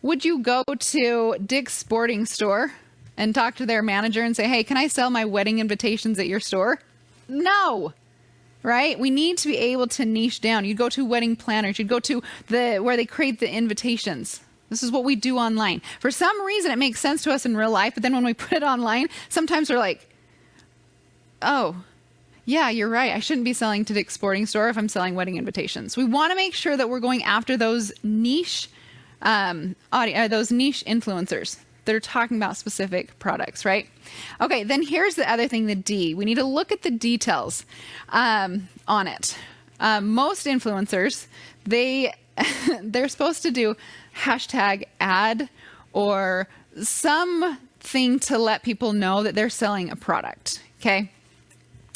Would you go to Dick's Sporting Store and talk to their manager and say, hey, can I sell my wedding invitations at your store? No. Right? We need to be able to niche down. You'd go to wedding planners. You'd go to where they create the invitations. This is what we do online. For some reason, it makes sense to us in real life, but then when we put it online, sometimes we're like, oh, yeah, you're right. I shouldn't be selling to Dick's Sporting Store if I'm selling wedding invitations. We want to make sure that we're going after those niche those niche influencers that are talking about specific products, right? Okay, then here's the other thing, the D. We need to look at the details on it. Most influencers, they're supposed to do hashtag ad or something to let people know that they're selling a product, okay?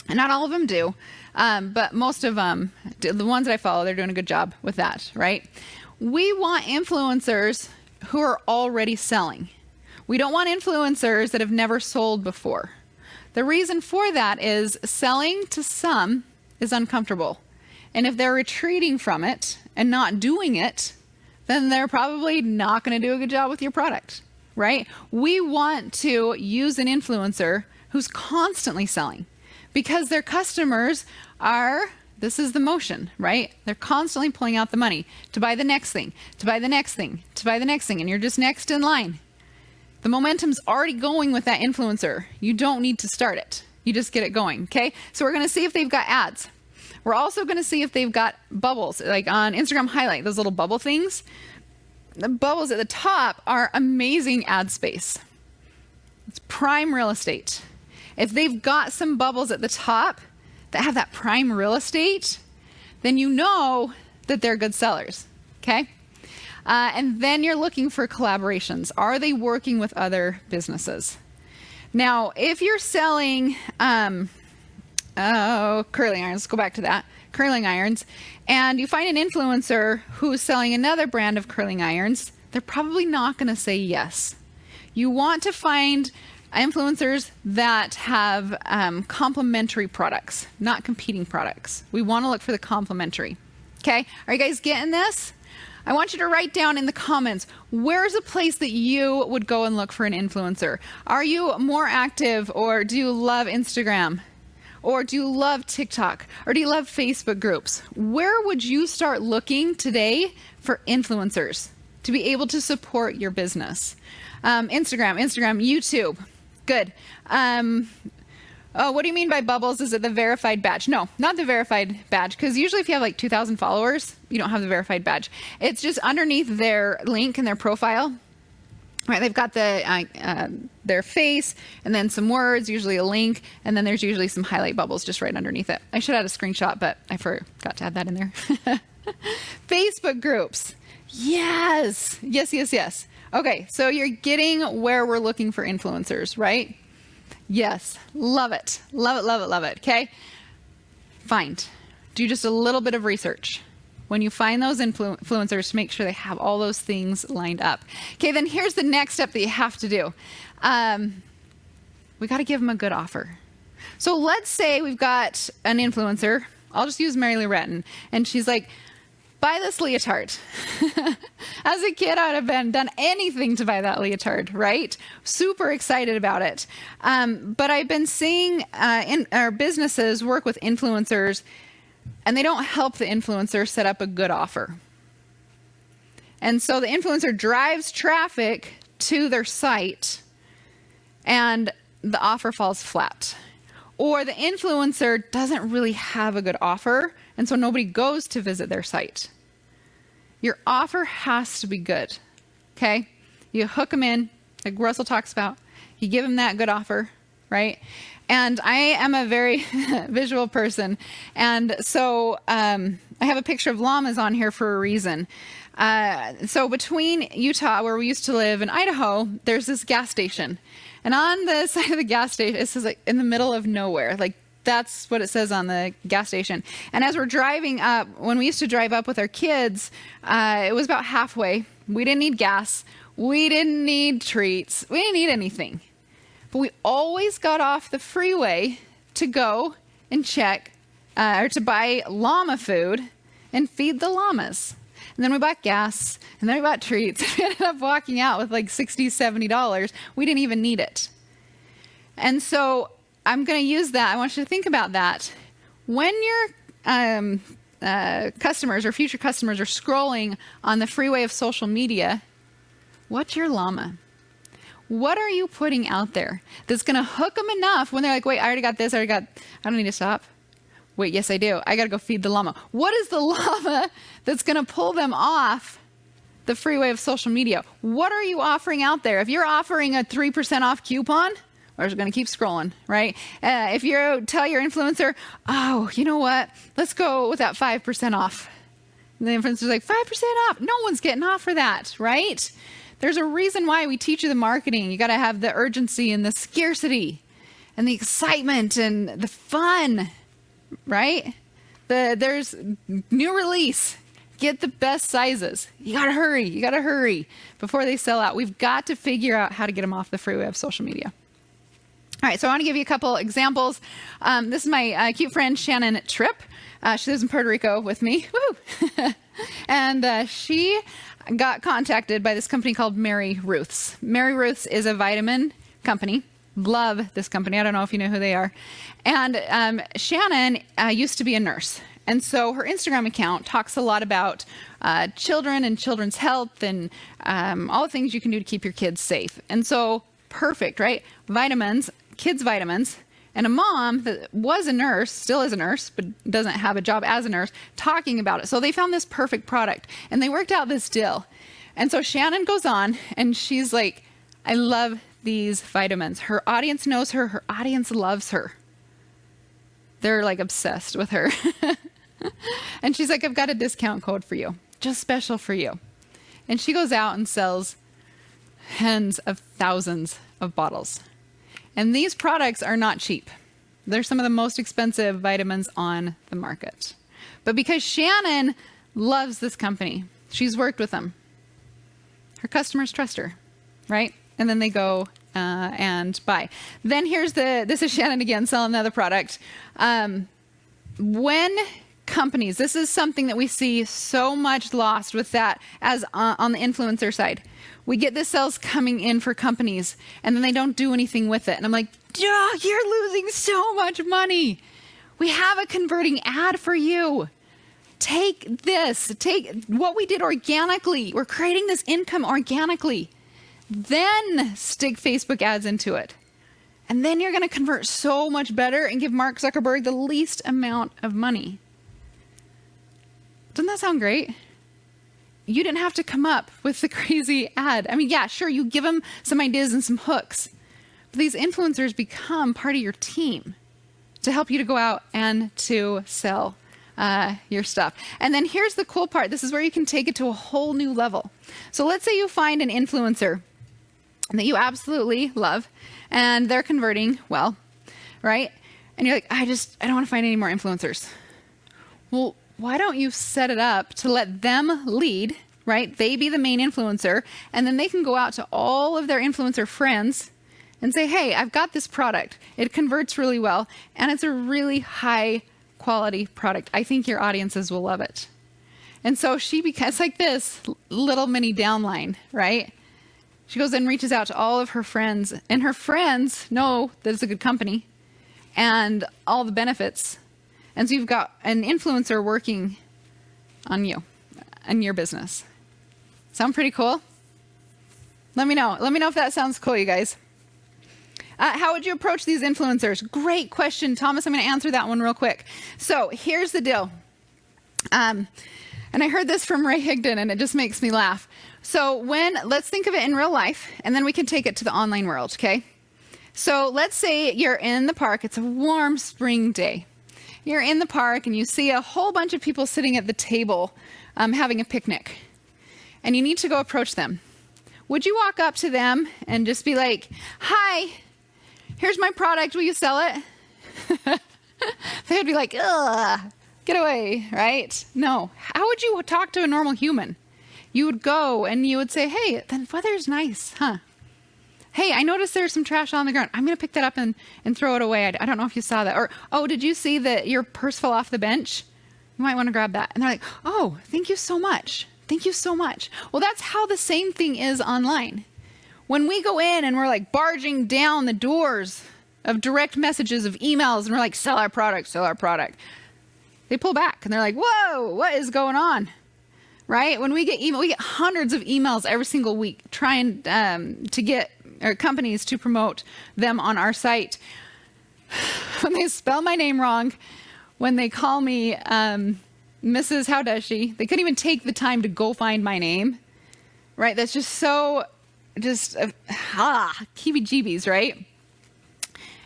And not all of them do, but most of them, the ones that I follow, they're doing a good job with that, right? We want influencers who are already selling. We don't want influencers that have never sold before. The reason for that is selling to some is uncomfortable. And if they're retreating from it and not doing it, then they're probably not going to do a good job with your product, right? We want to use an influencer who's constantly selling because their customers are, this is the motion, right? They're constantly pulling out the money to buy the next thing, to buy the next thing, to buy the next thing, and you're just next in line. The momentum's already going with that influencer. You don't need to start it. You just get it going, okay? So we're going to see if they've got ads. We're also going to see if they've got bubbles, like on Instagram highlight, those little bubble things. The bubbles at the top are amazing ad space. It's prime real estate. If they've got some bubbles at the top that have that prime real estate, then you know that they're good sellers, okay? And then you're looking for collaborations. Are they working with other businesses? Now, if you're selling, curling irons, let's go back to that, curling irons, and you find an influencer who's selling another brand of curling irons, they're probably not going to say yes. You want to find influencers that have complementary products, not competing products. We want to look for the complementary. Okay, are you guys getting this? I want you to write down in the comments, where's a place that you would go and look for an influencer? Are you more active, or do you love Instagram? Or do you love TikTok? Or do you love Facebook groups? Where would you start looking today for influencers to be able to support your business? Instagram, YouTube. Good. Oh, what do you mean by bubbles? Is it the verified badge? No, not the verified badge, because usually if you have like 2,000 followers, you don't have the verified badge. It's just underneath their link and their profile. Right, they've got their face and then some words, usually a link, and then there's usually some highlight bubbles just right underneath it. I should add a screenshot, but I forgot to add that in there. Facebook groups. Yes. Okay, so you're getting where we're looking for influencers, right? Yes, love it. Okay, do just a little bit of research. When you find those influencers, make sure they have all those things lined up. Okay, then here's the next step that you have to do. We got to give them a good offer. So let's say we've got an influencer. I'll just use Mary Lou Retton, and she's like, buy this leotard. As a kid, I would have done anything to buy that leotard, right? Super excited about it. But I've been seeing our businesses work with influencers, and they don't help the influencer set up a good offer. And so the influencer drives traffic to their site, and the offer falls flat. Or the influencer doesn't really have a good offer, and so nobody goes to visit their site. Your offer has to be good, okay? You hook them in, like Russell talks about. You give them that good offer, right? And I am a very visual person, and so I have a picture of llamas on here for a reason. So between Utah, where we used to live, and Idaho, there's this gas station. And on the side of the gas station, it says like in the middle of nowhere, like that's what it says on the gas station. And as we're driving up, when we used to drive up with our kids, it was about halfway. We didn't need gas. We didn't need treats. We didn't need anything. But we always got off the freeway to go and check or to buy llama food and feed the llamas. And then we bought gas, and then we bought treats. We ended up walking out with like $60, $70. We didn't even need it. And so I'm going to use that. I want you to think about that. When your customers or future customers are scrolling on the freeway of social media, what's your llama? What are you putting out there that's going to hook them enough when they're like, wait, I already got this. I don't need to stop. Wait, yes, I do. I got to go feed the llama. What is the llama that's going to pull them off the freeway of social media? What are you offering out there? If you're offering a 3% off coupon, we're just going to keep scrolling, right? If you tell your influencer, oh, you know what? Let's go with that 5% off. And the influencer's like, 5% off? No one's getting off for that, right? There's a reason why we teach you the marketing. You got to have the urgency and the scarcity and the excitement and the fun, right? There's new release. Get the best sizes. You got to hurry. You got to hurry before they sell out. We've got to figure out how to get them off the freeway of social media. All right, so I want to give you a couple examples. This is my cute friend, Shannon Tripp. She lives in Puerto Rico with me. Woo! And she got contacted by this company called Mary Ruth's. Mary Ruth's is a vitamin company. Love this company. I don't know if you know who they are. And Shannon used to be a nurse. And so her Instagram account talks a lot about children and children's health and all the things you can do to keep your kids safe. And so perfect, right? Vitamins, kids' vitamins. And a mom that was a nurse, still is a nurse, but doesn't have a job as a nurse, talking about it. So they found this perfect product and they worked out this deal. And so Shannon goes on and she's like, I love these vitamins. Her audience knows her. Her audience loves her. They're like obsessed with her. And she's like, I've got a discount code for you, just special for you. And she goes out and sells tens of thousands of bottles. And these products are not cheap. They're some of the most expensive vitamins on the market. But because Shannon loves this company, she's worked with them. Her customers trust her, right? And then they go and buy. Then this is Shannon again selling another product. When companies, this is something that we see so much lost with that as on the influencer side. We get the sales coming in for companies and then they don't do anything with it. And I'm like, you're losing so much money. We have a converting ad for you. Take this, take what we did organically. We're creating this income organically. Then stick Facebook ads into it. And then you're going to convert so much better and give Mark Zuckerberg the least amount of money. Doesn't that sound great? You didn't have to come up with the crazy ad. I mean, yeah, sure, you give them some ideas and some hooks. But these influencers become part of your team to help you to go out and to sell your stuff. And then here's the cool part. This is where you can take it to a whole new level. So let's say you find an influencer that you absolutely love and they're converting well, right? And you're like, I don't want to find any more influencers. Well, why don't you set it up to let them lead, right? They be the main influencer, and then they can go out to all of their influencer friends and say, hey, I've got this product. It converts really well, and it's a really high quality product. I think your audiences will love it. And so it's like this little mini downline, right? She goes and reaches out to all of her friends, and her friends know that it's a good company and all the benefits. And so you've got an influencer working on you and your business. Sound pretty cool? Let me know. Let me know if that sounds cool, you guys. How would you approach these influencers? Great question, Thomas. I'm going to answer that one real quick. So here's the deal. And I heard this from Ray Higdon, and it just makes me laugh. So let's think of it in real life, and then we can take it to the online world, okay? So let's say you're in the park. It's a warm spring day. You're in the park and you see a whole bunch of people sitting at the table having a picnic, and you need to go approach them. Would you walk up to them and just be like, hi, here's my product, will you sell it? They would be like, ugh, get away, right? No. How would you talk to a normal human? You would go and you would say, hey, the weather's nice, huh? Hey, I noticed there's some trash on the ground. I'm going to pick that up and throw it away. I don't know if you saw that. Or, oh, did you see that your purse fell off the bench? You might want to grab that. And they're like, oh, thank you so much. Thank you so much. Well, that's how the same thing is online. When we go in and we're like barging down the doors of direct messages, of emails, and we're like, sell our product, sell our product. They pull back and they're like, whoa, what is going on? Right? When we get email, we get hundreds of emails every single week trying to get companies to promote them on our site. When they spell my name wrong, when they call me Mrs. How does she? They couldn't even take the time to go find my name. Right? That's just so, heebie-jeebies, right?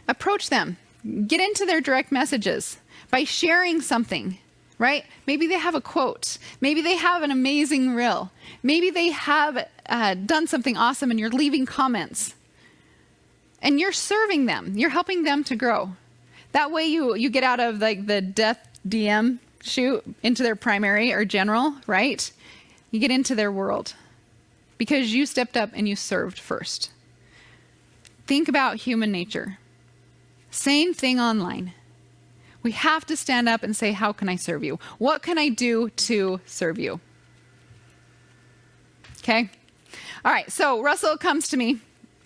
Approach them. Get into their direct messages by sharing something, right? Maybe they have a quote. Maybe they have an amazing reel. Maybe they have done something awesome and you're leaving comments. And you're serving them. You're helping them to grow. That way you get out of like the death DM shoot into their primary or general, right? You get into their world because you stepped up and you served first. Think about human nature. Same thing online. We have to stand up and say, how can I serve you? What can I do to serve you? Okay. All right. So Russell comes to me,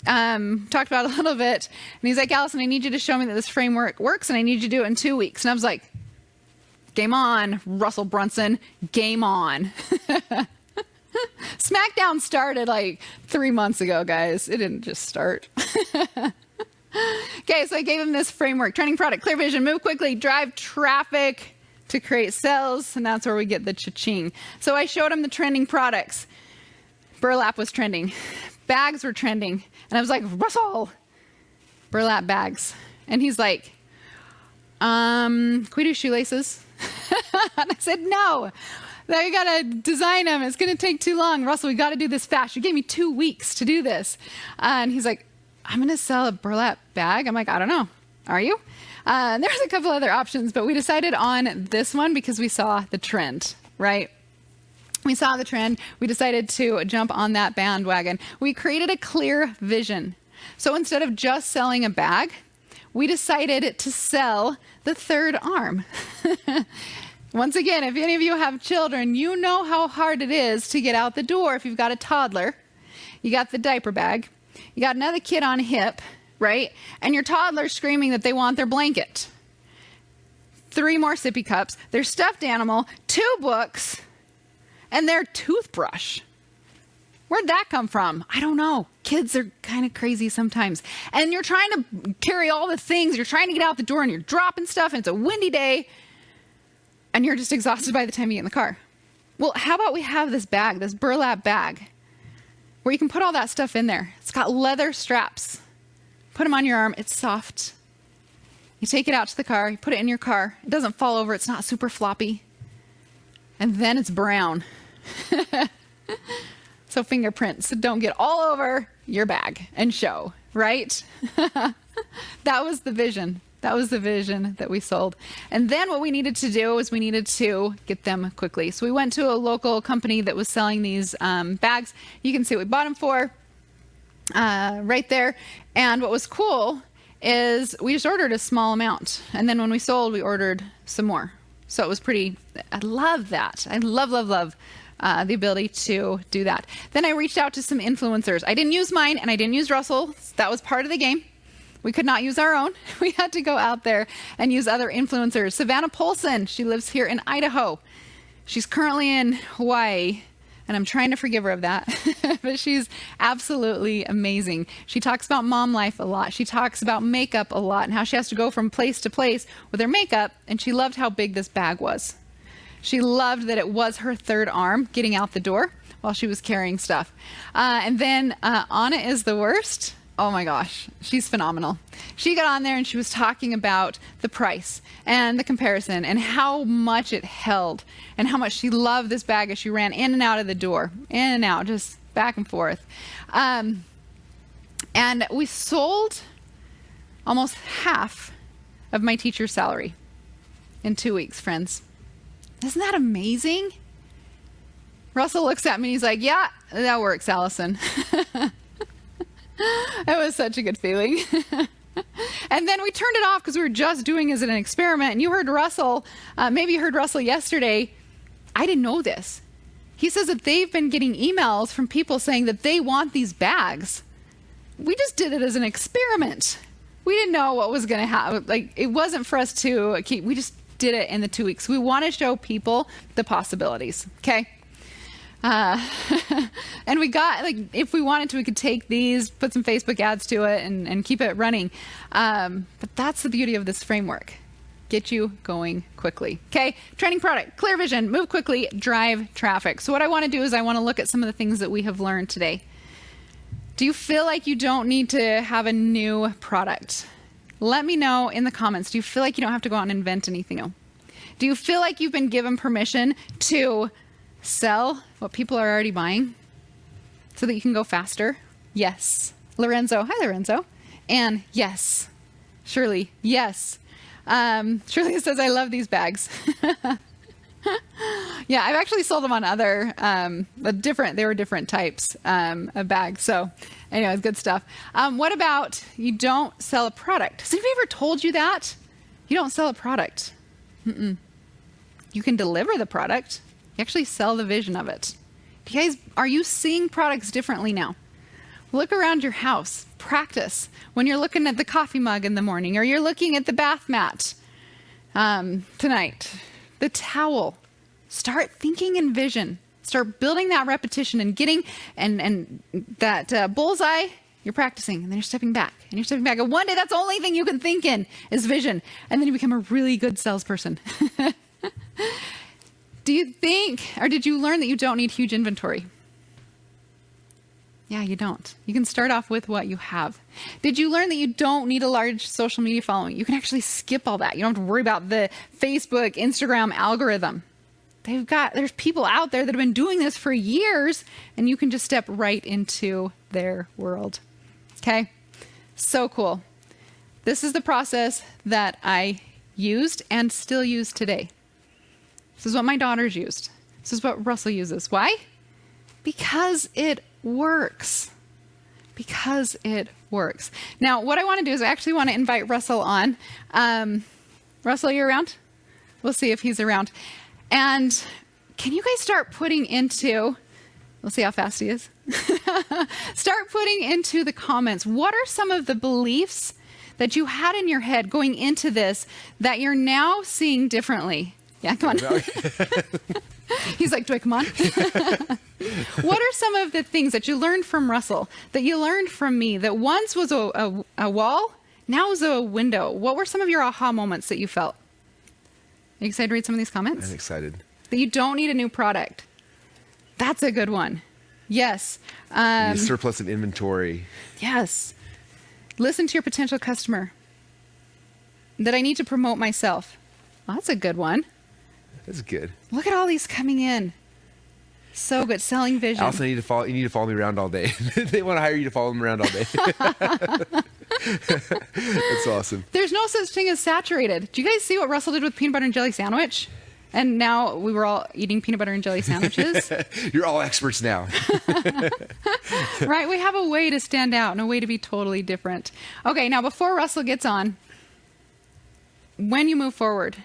talked about it a little bit, and he's like, Allison, I need you to show me that this framework works, and I need you to do it in 2 weeks. And I was like, game on, Russell Brunson, game on. SmackDown started like 3 months ago, guys. It didn't just start. Okay, so I gave him this framework: trending product, clear vision, move quickly, drive traffic to create sales, and that's where we get the cha-ching. So I showed him the trending products. Burlap was trending. Bags were trending. And I was like, Russell, burlap bags. And he's like, can we do shoelaces? And I said, no. Now you got to design them. It's going to take too long. Russell, we got to do this fast. You gave me 2 weeks to do this. And he's like, I'm going to sell a burlap bag. I'm like, I don't know. Are you? There's a couple other options, but we decided on this one because we saw the trend, right? We saw the trend. We decided to jump on that bandwagon. We created a clear vision. So instead of just selling a bag, we decided to sell the third arm. Once again, if any of you have children, you know how hard it is to get out the door if you've got a toddler. You got the diaper bag. You got another kid on hip, right? And your toddler's screaming that they want their blanket. 3 more sippy cups, their stuffed animal, 2 books, and their toothbrush. Where'd that come from? I don't know. Kids are kind of crazy sometimes. And you're trying to carry all the things. You're trying to get out the door and you're dropping stuff and it's a windy day and you're just exhausted by the time you get in the car. Well, how about we have this bag, this burlap bag, where you can put all that stuff in there. It's got leather straps. Put them on your arm. It's soft. You take it out to the car. You put it in your car. It doesn't fall over. It's not super floppy. And then it's brown. So fingerprints don't get all over your bag and show, right? That was the vision. That was the vision that we sold. And then what we needed to do is we needed to get them quickly. So we went to a local company that was selling these bags. You can see what we bought them for right there. And what was cool is we just ordered a small amount. And then when we sold, we ordered some more. So it was pretty, I love that. I love the ability to do that. Then I reached out to some influencers. I didn't use mine and I didn't use Russell's. That was part of the game. We could not use our own. We had to go out there and use other influencers. Savannah Polson, she lives here in Idaho. She's currently in Hawaii, and I'm trying to forgive her of that. But she's absolutely amazing. She talks about mom life a lot. She talks about makeup a lot and how she has to go from place to place with her makeup, and she loved how big this bag was. She loved that it was her third arm getting out the door while she was carrying stuff. And then Anna is the worst. Oh my gosh, she's phenomenal. She got on there and she was talking about the price and the comparison and how much it held and how much she loved this bag as she ran in and out of the door, in and out, just back and forth. And we sold almost half of my teacher's salary in 2 weeks, friends. Isn't that amazing? Russell looks at me and he's like, yeah, that works, Allison. It was such a good feeling. And then we turned it off because we were just doing it as an experiment. And you heard Russell, maybe you heard Russell yesterday. I didn't know this. He says that they've been getting emails from people saying that they want these bags. We just did it as an experiment. We didn't know what was going to happen. Like, it wasn't for us to keep, we just did it in the 2 weeks. We want to show people the possibilities. Okay. And we got, like, if we wanted to, we could take these, put some Facebook ads to it and keep it running. But that's the beauty of this framework. Get you going quickly. Okay. Training product, clear vision, move quickly, drive traffic. So what I want to do is I want to look at some of the things that we have learned today. Do you feel like you don't need to have a new product? Let me know in the comments. Do you feel like you don't have to go out and invent anything new? Do you feel like you've been given permission to sell what people are already buying so that you can go faster? Yes. Lorenzo. Hi, Lorenzo. And yes. Shirley. Yes. Shirley says, I love these bags. Yeah, I've actually sold them on other, they were different types of bags. So anyway, good stuff. What about you don't sell a product? Has anybody ever told you that? You don't sell a product. Mm-mm. You can deliver the product. You actually sell the vision of it. You guys, are you seeing products differently now? Look around your house. Practice when you're looking at the coffee mug in the morning, or you're looking at the bath mat tonight, the towel. Start thinking in vision. Start building that repetition and getting and that bullseye. You're practicing, and then you're stepping back, and you're stepping back. And one day, that's the only thing you can think in is vision, and then you become a really good salesperson. Do you think, or did you learn that you don't need huge inventory? Yeah, you don't. You can start off with what you have. Did you learn that you don't need a large social media following? You can actually skip all that. You don't have to worry about the Facebook, Instagram algorithm. There's people out there that have been doing this for years, and you can just step right into their world. Okay? So cool. This is the process that I used and still use today. This is what my daughters used. This is what Russell uses. Why? Because it works. Because it works. Now, what I want to do is I actually want to invite Russell on. Russell, you around? We'll see if he's around. And can you guys start putting into, we'll see how fast he is. Start putting into the comments, what are some of the beliefs that you had in your head going into this that you're now seeing differently? Yeah, come on. He's like, do I come on? What are some of the things that you learned from Russell, that you learned from me, that once was a wall, now is a window? What were some of your aha moments that you felt? Are you excited to read some of these comments? I'm excited. That you don't need a new product. That's a good one. Yes. The surplus of inventory. Yes. Listen to your potential customer. That I need to promote myself. Well, that's a good one. That's good. Look at all these coming in. So good. Selling vision. Also, you need to follow me around all day. They want to hire you to follow them around all day. That's awesome. There's no such thing as saturated. Do you guys see what Russell did with peanut butter and jelly sandwich? And now we were all eating peanut butter and jelly sandwiches. You're all experts now. Right? We have a way to stand out and a way to be totally different. Okay, now before Russell gets on, when you move forward,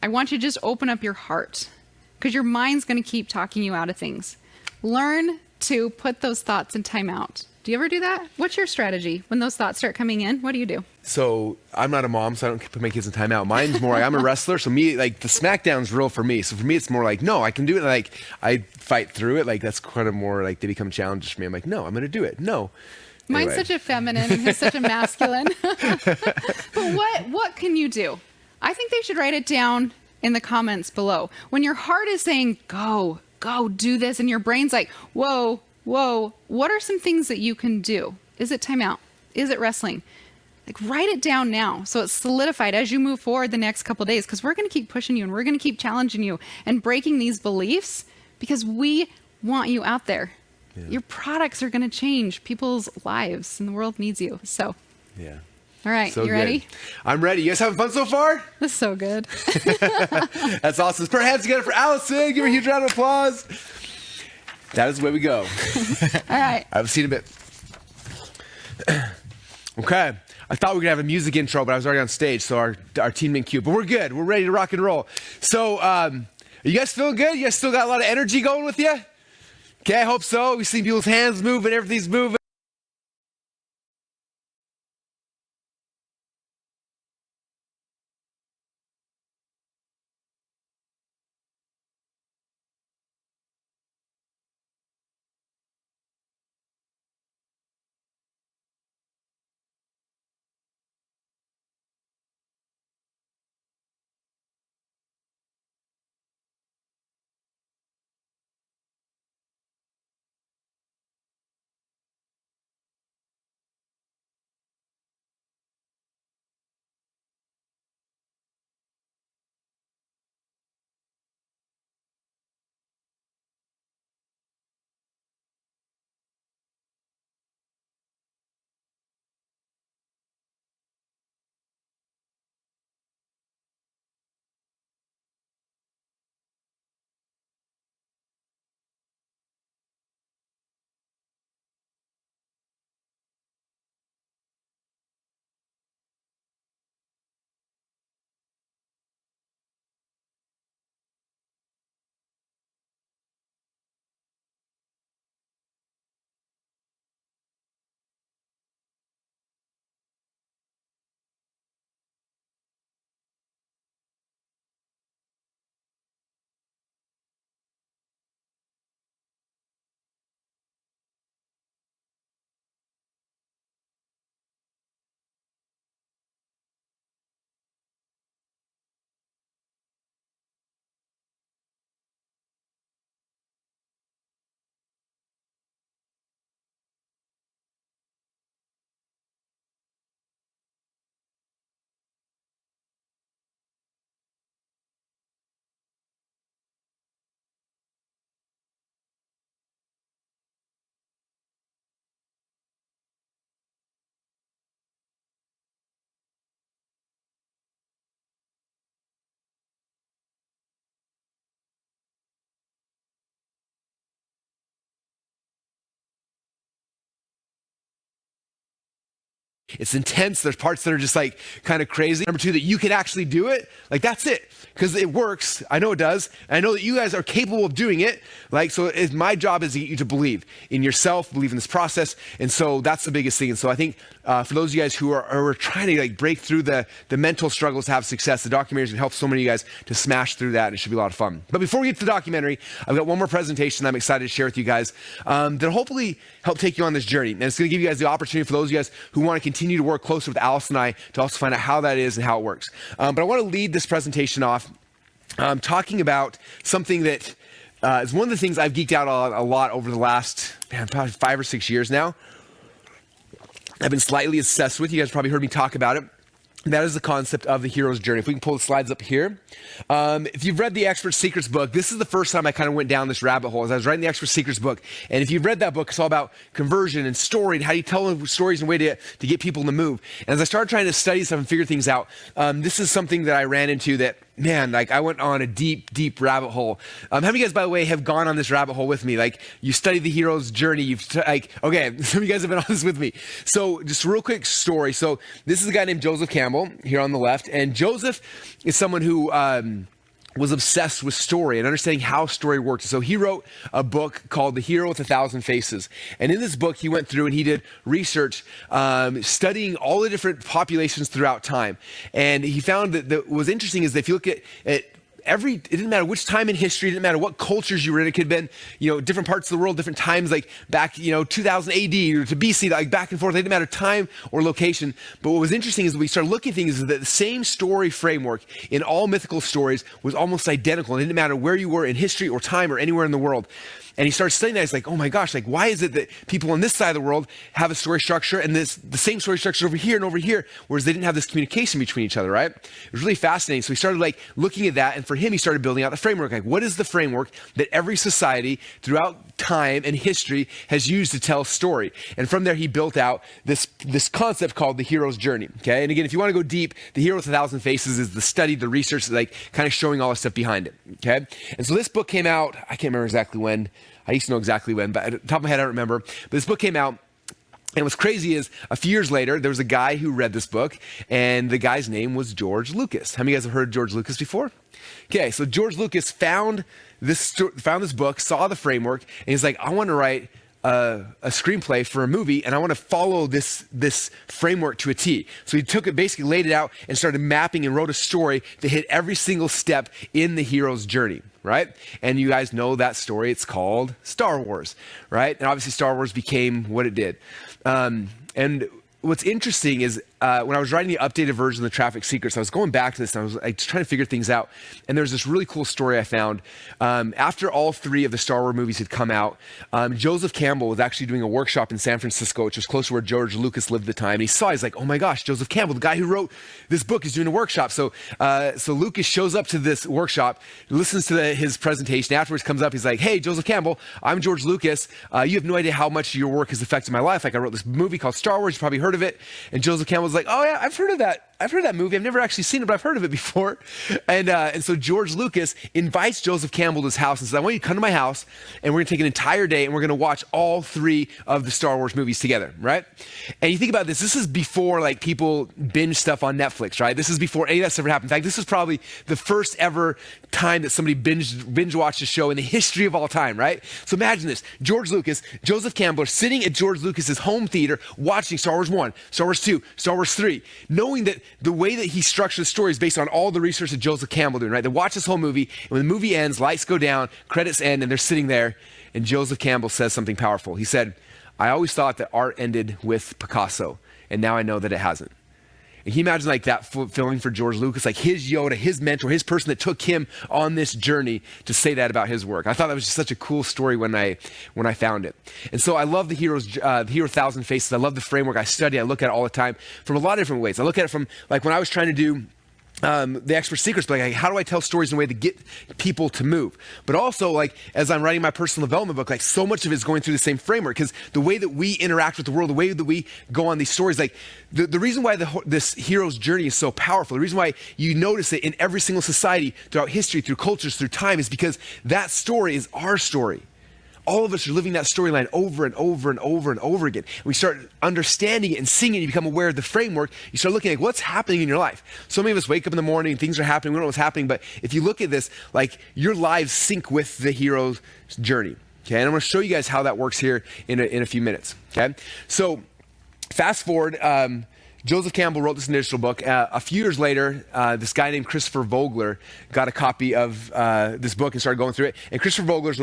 I want you to just open up your heart, because your mind's going to keep talking you out of things. Learn to put those thoughts in timeout. Do you ever do that? What's your strategy when those thoughts start coming in? What do you do? So I'm not a mom, so I don't put my kids in timeout. Mine's more like I'm a wrestler, so me, like, the smackdown's real for me. So for me, it's more like, no, I can do it. Like, I fight through it. Like, that's kind of more like they become challenges for me. I'm like, no, I'm going to do it. No. Mine's such a feminine and he's such a masculine. But what can you do? I think they should write it down in the comments below. When your heart is saying, go, do this, and your brain's like, whoa, what are some things that you can do? Is it timeout? Is it wrestling? Like, write it down now so it's solidified as you move forward the next couple of days, because we're going to keep pushing you and we're going to keep challenging you and breaking these beliefs because we want you out there. Yeah. Your products are going to change people's lives and the world needs you. So, yeah. All right, so you ready? I'm ready. You guys having fun so far? This is so good. That's awesome. Let's put our hands together for Allison. Give her a huge round of applause. That is the way we go. All right. I've seen a bit. Okay. I thought we were going to have a music intro, but I was already on stage, so our team didn't cue. But we're good. We're ready to rock and roll. So Are you guys feeling good? You guys still got a lot of energy going with you? Okay, I hope so. We've seen people's hands moving, everything's moving. It's intense. There's parts that are just like kind of crazy. Number two, that you can actually do it. Like that's it, because it works. I know it does. And I know that you guys are capable of doing it. Like, so my job is to get you to believe in yourself, believe in this process. And so that's the biggest thing. And so I think for those of you guys who are trying to like break through the mental struggles to have success, the documentary is going to help so many of you guys to smash through that. And it should be a lot of fun. But before we get to the documentary, I've got one more presentation that I'm excited to share with you guys that'll hopefully help take you on this journey. And it's going to give you guys the opportunity for those of you guys who want to continue to work closer with Alice and I to also find out how that is and how it works. But I want to lead this presentation off talking about something that is one of the things I've geeked out on a lot over the last, probably 5 or 6 years now. I've been slightly obsessed with. You guys probably heard me talk about it. That is the concept of the hero's journey. If we can pull the slides up here. If you've read the Expert Secrets book, this is the first time I kind of went down this rabbit hole as I was writing the Expert Secrets book. And if you've read that book, it's all about conversion and story and how you tell stories in a way to get people to move. And as I started trying to study stuff and figure things out, this is something that I ran into that, man, like I went on a deep, deep rabbit hole. How many of you guys, by the way, have gone on this rabbit hole with me? Like you study the hero's journey. Okay, some of you guys have been on this with me. So just a real quick story. So this is a guy named Joseph Campbell here on the left. And Joseph is someone who was obsessed with story and understanding how story worked. So he wrote a book called The Hero with a Thousand Faces. And in this book, he went through and he did research studying all the different populations throughout time. And he found that what was interesting is that if you look at it didn't matter which time in history, it didn't matter what cultures you were in. It could have been, different parts of the world, different times, like back, 2000 AD or to BC, like back and forth. It didn't matter time or location. But what was interesting is we started looking at things is that the same story framework in all mythical stories was almost identical. It didn't matter where you were in history or time or anywhere in the world. And he started studying that. He's like, oh my gosh, like why is it that people on this side of the world have a story structure and the same story structure over here, whereas they didn't have this communication between each other, right? It was really fascinating. So he started like looking at that, and for him, he started building out the framework. Like, what is the framework that every society throughout time and history has used to tell a story? And from there, he built out this concept called the hero's journey. Okay, and again, if you want to go deep, the Hero with a Thousand Faces is the study, the research, like kind of showing all the stuff behind it. Okay, and so this book came out. I can't remember exactly when. I used to know exactly when, but at the top of my head, I don't remember. But this book came out And what's crazy is a few years later, there was a guy who read this book, and the guy's name was George Lucas. How many of you guys have heard of George Lucas before? Okay, so George Lucas found this book, saw the framework, and he's like, I want to write a screenplay for a movie, and I want to follow this framework to a T. So he took it, basically laid it out, and started mapping and wrote a story that hit every single step in the hero's journey, right? And you guys know that story. It's called Star Wars, right? And obviously Star Wars became what it did. And what's interesting is when I was writing the updated version of the Traffic Secrets, I was going back to this and I was like trying to figure things out. And there's this really cool story I found. After all three of the Star Wars movies had come out, Joseph Campbell was actually doing a workshop in San Francisco, which was close to where George Lucas lived at the time. And he's like, oh my gosh, Joseph Campbell, the guy who wrote this book, is doing a workshop. So Lucas shows up to this workshop, listens to his presentation. Afterwards comes up, he's like, hey, Joseph Campbell, I'm George Lucas. You have no idea how much your work has affected my life. Like, I wrote this movie called Star Wars. You probably heard of it. And Joseph Campbell's like, oh yeah, I've heard of that. I've heard of that movie. I've never actually seen it, but I've heard of it before. And so George Lucas invites Joseph Campbell to his house and says, I want you to come to my house, and we're going to take an entire day, and we're going to watch all three of the Star Wars movies together, right? And you think about this. This is before like people binge stuff on Netflix, right? This is before any of that stuff ever happened. In fact, this is probably the first ever time that somebody binge watched a show in the history of all time, right? So imagine this. George Lucas, Joseph Campbell are sitting at George Lucas's home theater watching Star Wars 1, Star Wars 2, Star Wars 3, knowing that the way that he structured the story is based on all the research that Joseph Campbell doing, right? They watch this whole movie, and when the movie ends, lights go down, credits end, and they're sitting there, and Joseph Campbell says something powerful. He said, I always thought that art ended with Picasso, and now I know that it hasn't. And can you imagine like that feeling for George Lucas, like his Yoda, his mentor, his person that took him on this journey to say that about his work? I thought that was just such a cool story when I found it. And so I love the Hero 1,000 Faces. I love the framework. I study, I look at it all the time from a lot of different ways. I look at it from like when I was trying to do the expert secrets, but like, how do I tell stories in a way to get people to move? But also, like, as I'm writing my personal development book, like, so much of it is going through the same framework, because the way that we interact with the world, the way that we go on these stories, like, the reason why this hero's journey is so powerful, the reason why you notice it in every single society throughout history, through cultures, through time, is because that story is our story. All of us are living that storyline over and over and over and over again. And we start understanding it and seeing it. You become aware of the framework. You start looking at what's happening in your life. So many of us wake up in the morning, things are happening, we don't know what's happening. But if you look at this, like, your lives sync with the hero's journey. Okay, and I'm going to show you guys how that works here in a few minutes. Okay, so fast forward. Joseph Campbell wrote this initial book. A few years later, this guy named Christopher Vogler got a copy of this book and started going through it. And Christopher Vogler is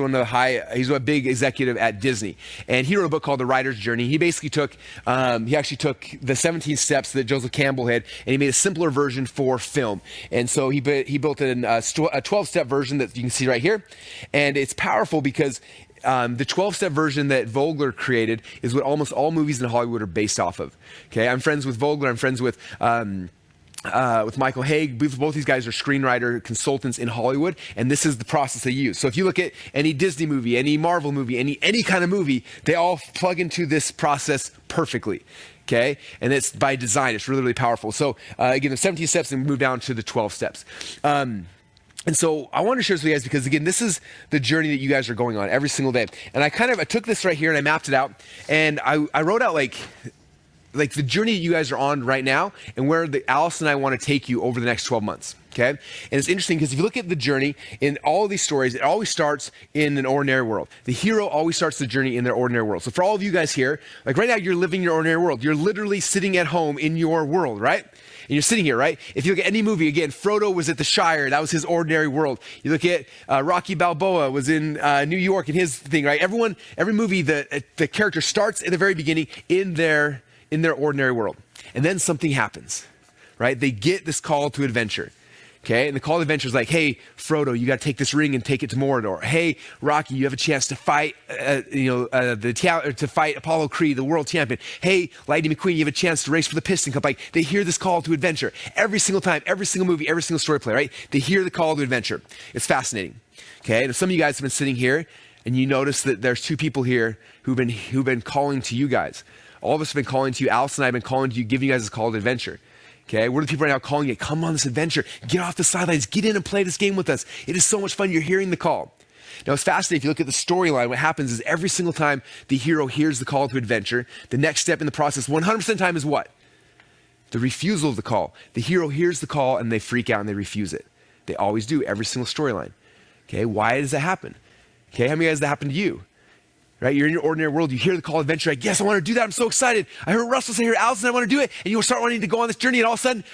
he's a big executive at Disney. And he wrote a book called The Writer's Journey. He basically took the 17 steps that Joseph Campbell had, and he made a simpler version for film. And so he built a 12-step version that you can see right here. And it's powerful because the 12-step version that Vogler created is what almost all movies in Hollywood are based off of. Okay, I'm friends with Vogler. I'm friends with Michael Haig. Both these guys are screenwriter consultants in Hollywood, and this is the process they use. So if you look at any Disney movie, any Marvel movie, any kind of movie, they all plug into this process perfectly. Okay, and it's by design. It's really, really powerful. So again, the 17 steps, and move down to the 12 steps. And so I want to share this with you guys because, again, this is the journey that you guys are going on every single day. And I took this right here and I mapped it out, and I wrote out like the journey that you guys are on right now and where Alice and I want to take you over the next 12 months. Okay, and it's interesting because if you look at the journey in all of these stories, it always starts in an ordinary world. The hero always starts the journey in their ordinary world. So for all of you guys here, like right now, you're living your ordinary world. You're literally sitting at home in your world, right? And you're sitting here, right? If you look at any movie, again, Frodo was at the Shire. That was his ordinary world. You look at Rocky Balboa was in New York and his thing, right? Every movie, the character starts at the very beginning in their ordinary world. And then something happens, right? They get this call to adventure. Okay, and the call to adventure is like, hey, Frodo, you got to take this ring and take it to Mordor. Hey, Rocky, you have a chance to fight, to fight Apollo Creed, the world champion. Hey, Lightning McQueen, you have a chance to race for the Piston Cup. Like, they hear this call to adventure every single time, every single movie, every single story play, right? They hear the call to adventure. It's fascinating. Okay, and some of you guys have been sitting here, and you notice that there's two people here who've been calling to you guys. All of us have been calling to you. Alice and I have been calling to you, giving you guys this call to adventure. Okay, we're the people right now calling you, come on this adventure, get off the sidelines, get in and play this game with us. It is so much fun. You're hearing the call. Now, it's fascinating. If you look at the storyline, what happens is every single time the hero hears the call to adventure, the next step in the process 100% of the time is what? The refusal of the call. The hero hears the call and they freak out and they refuse it. They always do, every single storyline. Okay, why does that happen? Okay, how many guys that happen to you? Right, you're in your ordinary world, you hear the call to adventure, like, yes, I want to do that, I'm so excited. I heard Russell say, I heard Allison, I want to do it. And you'll start wanting to go on this journey, and all of a sudden,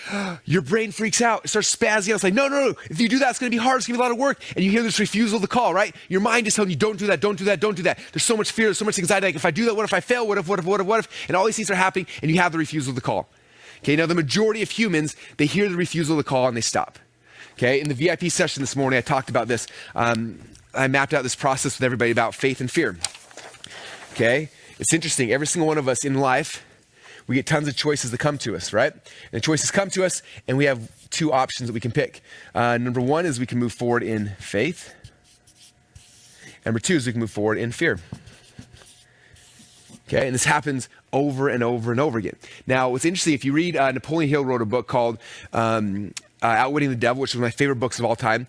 your brain freaks out. It starts spazzing out. It's like, no. If you do that, it's going to be hard, it's going to be a lot of work. And you hear this refusal of the call, right? Your mind is telling you, don't do that. There's so much fear, there's so much anxiety. Like, if I do that, what if I fail? What if? And all these things are happening, and you have the refusal of the call. Okay, now the majority of humans, they hear the refusal of the call, and they stop. Okay, in the VIP session this morning, I talked about this. I mapped out this process with everybody about faith and fear. Okay, it's interesting. Every single one of us in life, we get tons of choices that come to us, right? And the choices come to us, and we have two options that we can pick. Number one is we can move forward in faith. Number two is we can move forward in fear. Okay, and this happens over and over and over again. Now, what's interesting, if you read, Napoleon Hill wrote a book called Outwitting the Devil, which is one of my favorite books of all time.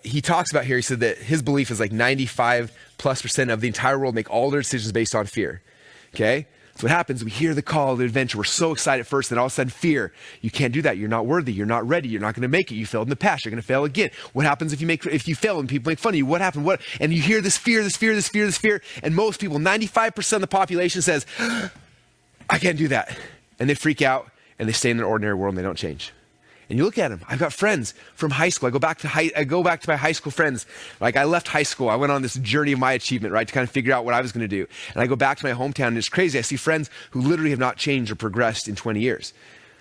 He talks about here, he said that his belief is like 95+% of the entire world make all their decisions based on fear. Okay? So what happens, we hear the call to adventure. We're so excited at first, then all of a sudden fear. You can't do that. You're not worthy. You're not ready. You're not going to make it. You failed in the past. You're going to fail again. What happens if you fail and people make fun of you? What happened? And you hear this fear. And most people, 95% of the population says, I can't do that. And they freak out and they stay in their ordinary world and they don't change. And you look at them. I've got friends from high school. I go back to my high school friends. Like, I left high school. I went on this journey of my achievement, right, to kind of figure out what I was going to do. And I go back to my hometown, and it's crazy. I see friends who literally have not changed or progressed in 20 years.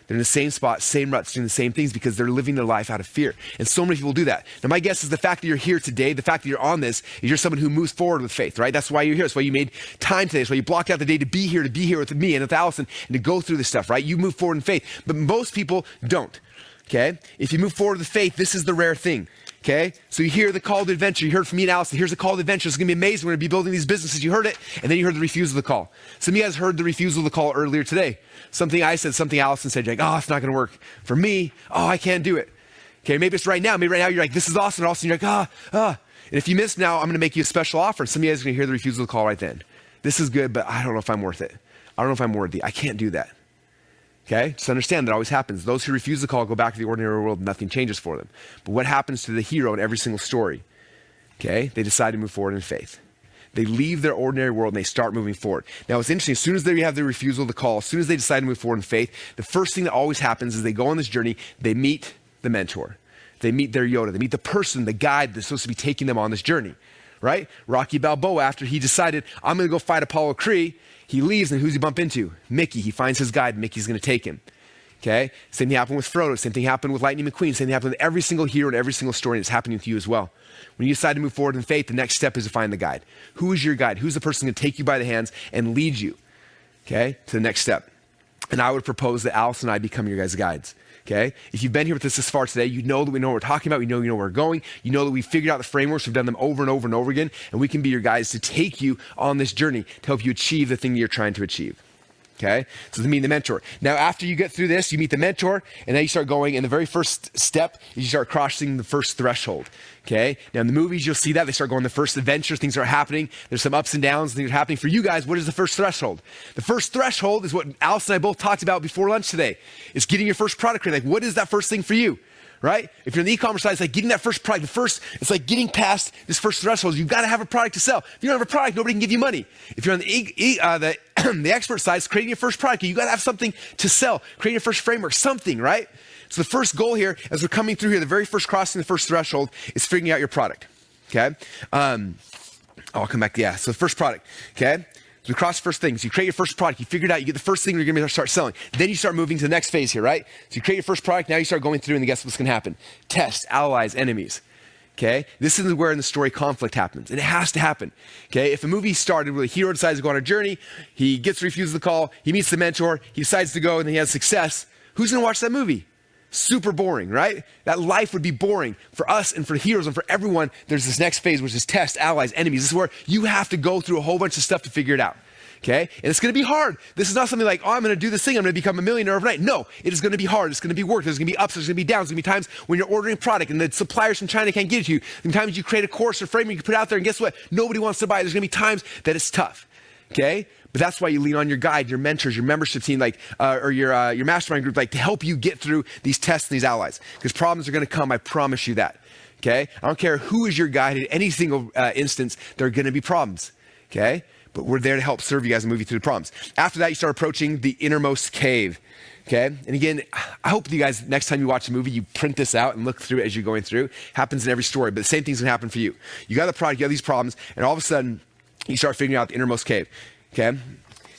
They're in the same spot, same ruts, doing the same things because they're living their life out of fear. And so many people do that. Now, my guess is the fact that you're here today, the fact that you're on this, is you're someone who moves forward with faith, right? That's why you're here. That's why you made time today. That's why you blocked out the day to be here with me and with Allison and to go through this stuff, right? You move forward in faith. But most people don't. Okay? If you move forward with faith, this is the rare thing. Okay? So you hear the call to adventure. You heard from me and Allison. Here's the call to adventure. It's going to be amazing. We're going to be building these businesses. You heard it. And then you heard the refusal of the call. Some of you guys heard the refusal of the call earlier today. Something I said, something Allison said. You're like, oh, it's not going to work for me. Oh, I can't do it. Okay? Maybe it's right now. Maybe right now you're like, this is awesome. And all of a sudden you're like, And if you miss now, I'm going to make you a special offer. And some of you guys are going to hear the refusal of the call right then. This is good, but I don't know if I'm worth it. I don't know if I'm worthy. I can't do that. Okay, just understand that always happens. Those who refuse the call go back to the ordinary world, nothing changes for them. But what happens to the hero in every single story? Okay, they decide to move forward in faith. They leave their ordinary world and they start moving forward. Now, it's interesting. As soon as they have the refusal of the call, as soon as they decide to move forward in faith, the first thing that always happens is they go on this journey, they meet the mentor. They meet their Yoda. They meet the person, the guide that's supposed to be taking them on this journey, right? Rocky Balboa, after he decided, I'm going to go fight Apollo Creed, he leaves, and who's he bump into? Mickey. He finds his guide. Mickey's going to take him. Okay? Same thing happened with Frodo. Same thing happened with Lightning McQueen. Same thing happened with every single hero and every single story, and it's happening with you as well. When you decide to move forward in faith, the next step is to find the guide. Who is your guide? Who's the person going to take you by the hands and lead you, okay, to the next step? And I would propose that Alice and I become your guys' guides. Okay? If you've been here with us this far today, you know that we know what we're talking about. You know where we're going. You know that we've figured out the frameworks. We've done them over and over and over again. And we can be your guides to take you on this journey to help you achieve the thing you're trying to achieve. Okay? So to meet the mentor. Now, after you get through this, you meet the mentor, and then you start going, and the very first step is you start crossing the first threshold. Okay? Now, in the movies, you'll see that. They start going the first adventure. Things are happening. There's some ups and downs. Things are happening. For you guys, what is the first threshold? The first threshold is what Alice and I both talked about before lunch today. It's getting your first product created. Like, what is that first thing for you? Right? If you're in the e-commerce side, it's like getting that first product. It's like getting past this first threshold. You've got to have a product to sell. If you don't have a product, nobody can give you money. If you're on the expert side, it's creating your first product. You got to have something to sell. Creating your first framework, something, right? So the first goal here, as we're coming through here, the very first crossing the first threshold is figuring out your product. Okay? I'll come back. Yeah. So the first product. Okay? So we cross the first things. You create your first product. You figure it out. You get the first thing you're going to start selling. Then you start moving to the next phase here, right? So you create your first product. Now you start going through, and guess what's going to happen? Test, allies, enemies. Okay? This is where in the story conflict happens. And it has to happen. Okay? If a movie started where the hero decides to go on a journey, he gets refused the call, he meets the mentor, he decides to go, and then he has success, who's going to watch that movie? Super boring, right? That life would be boring for us and for heroes and for everyone. There's this next phase, which is test, allies, enemies. This is where you have to go through a whole bunch of stuff to figure it out. Okay? And it's going to be hard. This is not something like, oh, I'm going to do this thing. I'm going to become a millionaire overnight. No, it is going to be hard. It's going to be work. There's going to be ups. There's going to be downs. There's going to be times when you're ordering product and the suppliers from China can't get it to you. There's times you create a course or framework you put out there and guess what? Nobody wants to buy it. There's going to be times that it's tough. Okay? But that's why you lean on your guide, your mentors, your membership team, or your mastermind group, to help you get through these tests and these allies. Because problems are going to come. I promise you that. Okay? I don't care who is your guide in any single instance. There are going to be problems. Okay? But we're there to help serve you guys and move you through the problems. After that, you start approaching the innermost cave. Okay? And again, I hope you guys, next time you watch a movie, you print this out and look through it as you're going through. Happens in every story, but the same thing's gonna happen for you. You got the product, you have these problems, and all of a sudden, you start figuring out the innermost cave. Okay?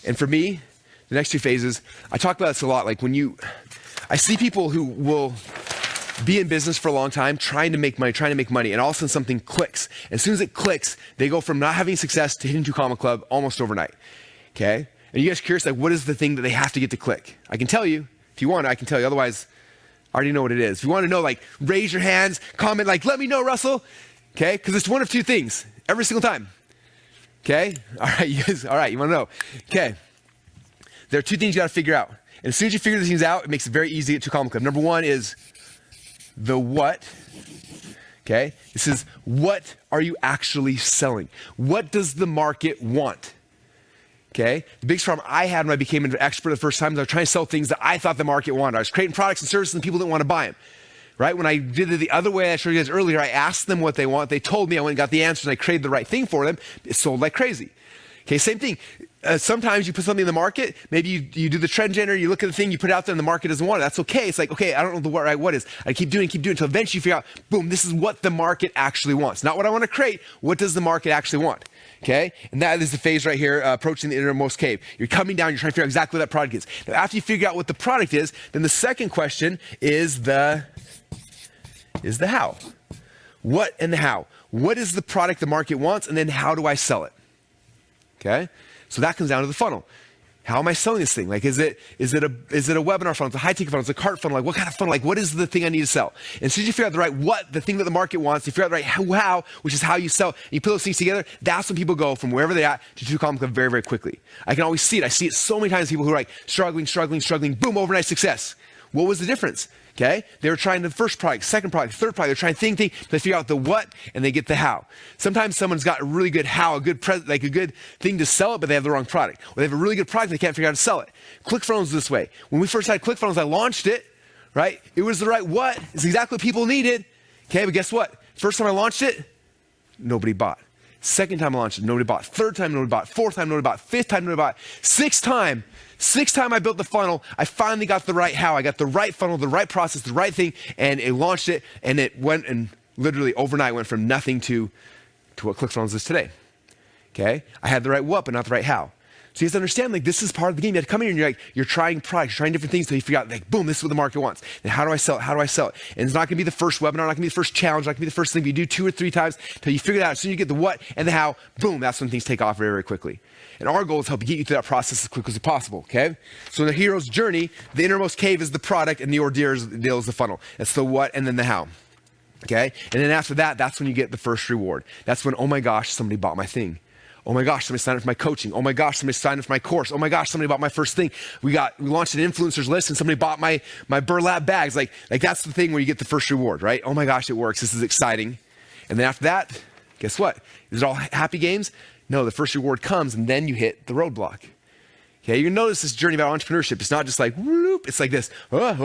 And for me, the next two phases, I talk about this a lot. I see people who will be in business for a long time, trying to make money, and all of a sudden something clicks. As soon as it clicks, they go from not having success to hitting 2 Comma Club almost overnight. Okay? And you guys curious, what is the thing that they have to get to click? I can tell you. If you want, I can tell you. Otherwise, I already know what it is. If you want to know, raise your hands, comment, let me know, Russell. Okay? Because it's one of two things every single time. Okay? All right, you guys, all right, you want to know. Okay. There are two things you got to figure out. And as soon as you figure these things out, it makes it very easy to get 2 Comma Club. Number one is the what. Okay? This is, what are you actually selling? What does the market want? Okay? The biggest problem I had when I became an expert the first time is I was trying to sell things that I thought the market wanted. I was creating products and services and people didn't want to buy them. Right? When I did it the other way I showed you guys earlier, I asked them what they want. They told me, I went and got the answers and I created the right thing for them. It sold like crazy. Okay, same thing. Sometimes you put something in the market, maybe you do the trend generator, you look at the thing, you put it out there and the market doesn't want it. That's okay. It's okay, I don't know the right what is. I keep doing until eventually you figure out, boom, this is what the market actually wants. Not what I want to create, what does the market actually want? Okay? And that is the phase right here, approaching the innermost cave. You're coming down, you're trying to figure out exactly what that product is. Now, after you figure out what the product is, then the second question is the how. What and the how. What is the product the market wants, and then how do I sell it? Okay? So that comes down to the funnel. How am I selling this thing? Is it a webinar funnel? It's a high ticket funnel? It's a cart funnel? What kind of funnel? What is the thing I need to sell? And as soon as you figure out the right what, the thing that the market wants, you figure out the right how, which is how you sell, and you put those things together, that's when people go from wherever they're at to 2 Comma Club very, very quickly. I can always see it. I see it so many times, people who are struggling, boom, overnight success. What was the difference? Okay? They were trying the first product, second product, third product. They're trying thing. They figure out the what and they get the how. Sometimes someone's got a really good how, a good thing to sell it, but they have the wrong product. Or they have a really good product, they can't figure out how to sell it. ClickFunnels is this way. When we first had ClickFunnels, I launched it, right? It was the right what. It's exactly what people needed. Okay, but guess what? First time I launched it, nobody bought. Second time I launched it, nobody bought. Third time, nobody bought. Fourth time, nobody bought. Fifth time, nobody bought. Sixth time I built the funnel, I finally got the right how. I got the right funnel, the right process, the right thing, and it launched it, and it went and literally overnight went from nothing to what ClickFunnels is today. Okay? I had the right what, but not the right how. So you have to understand, this is part of the game. You have to come in here and you're trying products, you're trying different things until you figure out, boom, this is what the market wants. And how do I sell it? How do I sell it? And it's not going to be the first webinar, not going to be the first challenge, not going to be the first thing. But you do 2 or 3 times until you figure it out. As soon as you get the what and the how, boom, that's when things take off very, very quickly. And our goal is to help get you through that process as quickly as possible, okay? So in the hero's journey, the innermost cave is the product and the ordeal is the funnel. That's the what and then the how, okay? And then after that, that's when you get the first reward. That's when, oh my gosh, somebody bought my thing. Oh my gosh, somebody signed up for my coaching. Oh my gosh, somebody signed up for my course. Oh my gosh, somebody bought my first thing. We launched an influencers list and somebody bought my burlap bags. That's the thing where you get the first reward, right? Oh my gosh, it works. This is exciting. And then after that, guess what? Is it all happy games? No, the first reward comes and then you hit the roadblock. Okay, you're gonna notice this journey about entrepreneurship. It's not just whoop, it's like this. But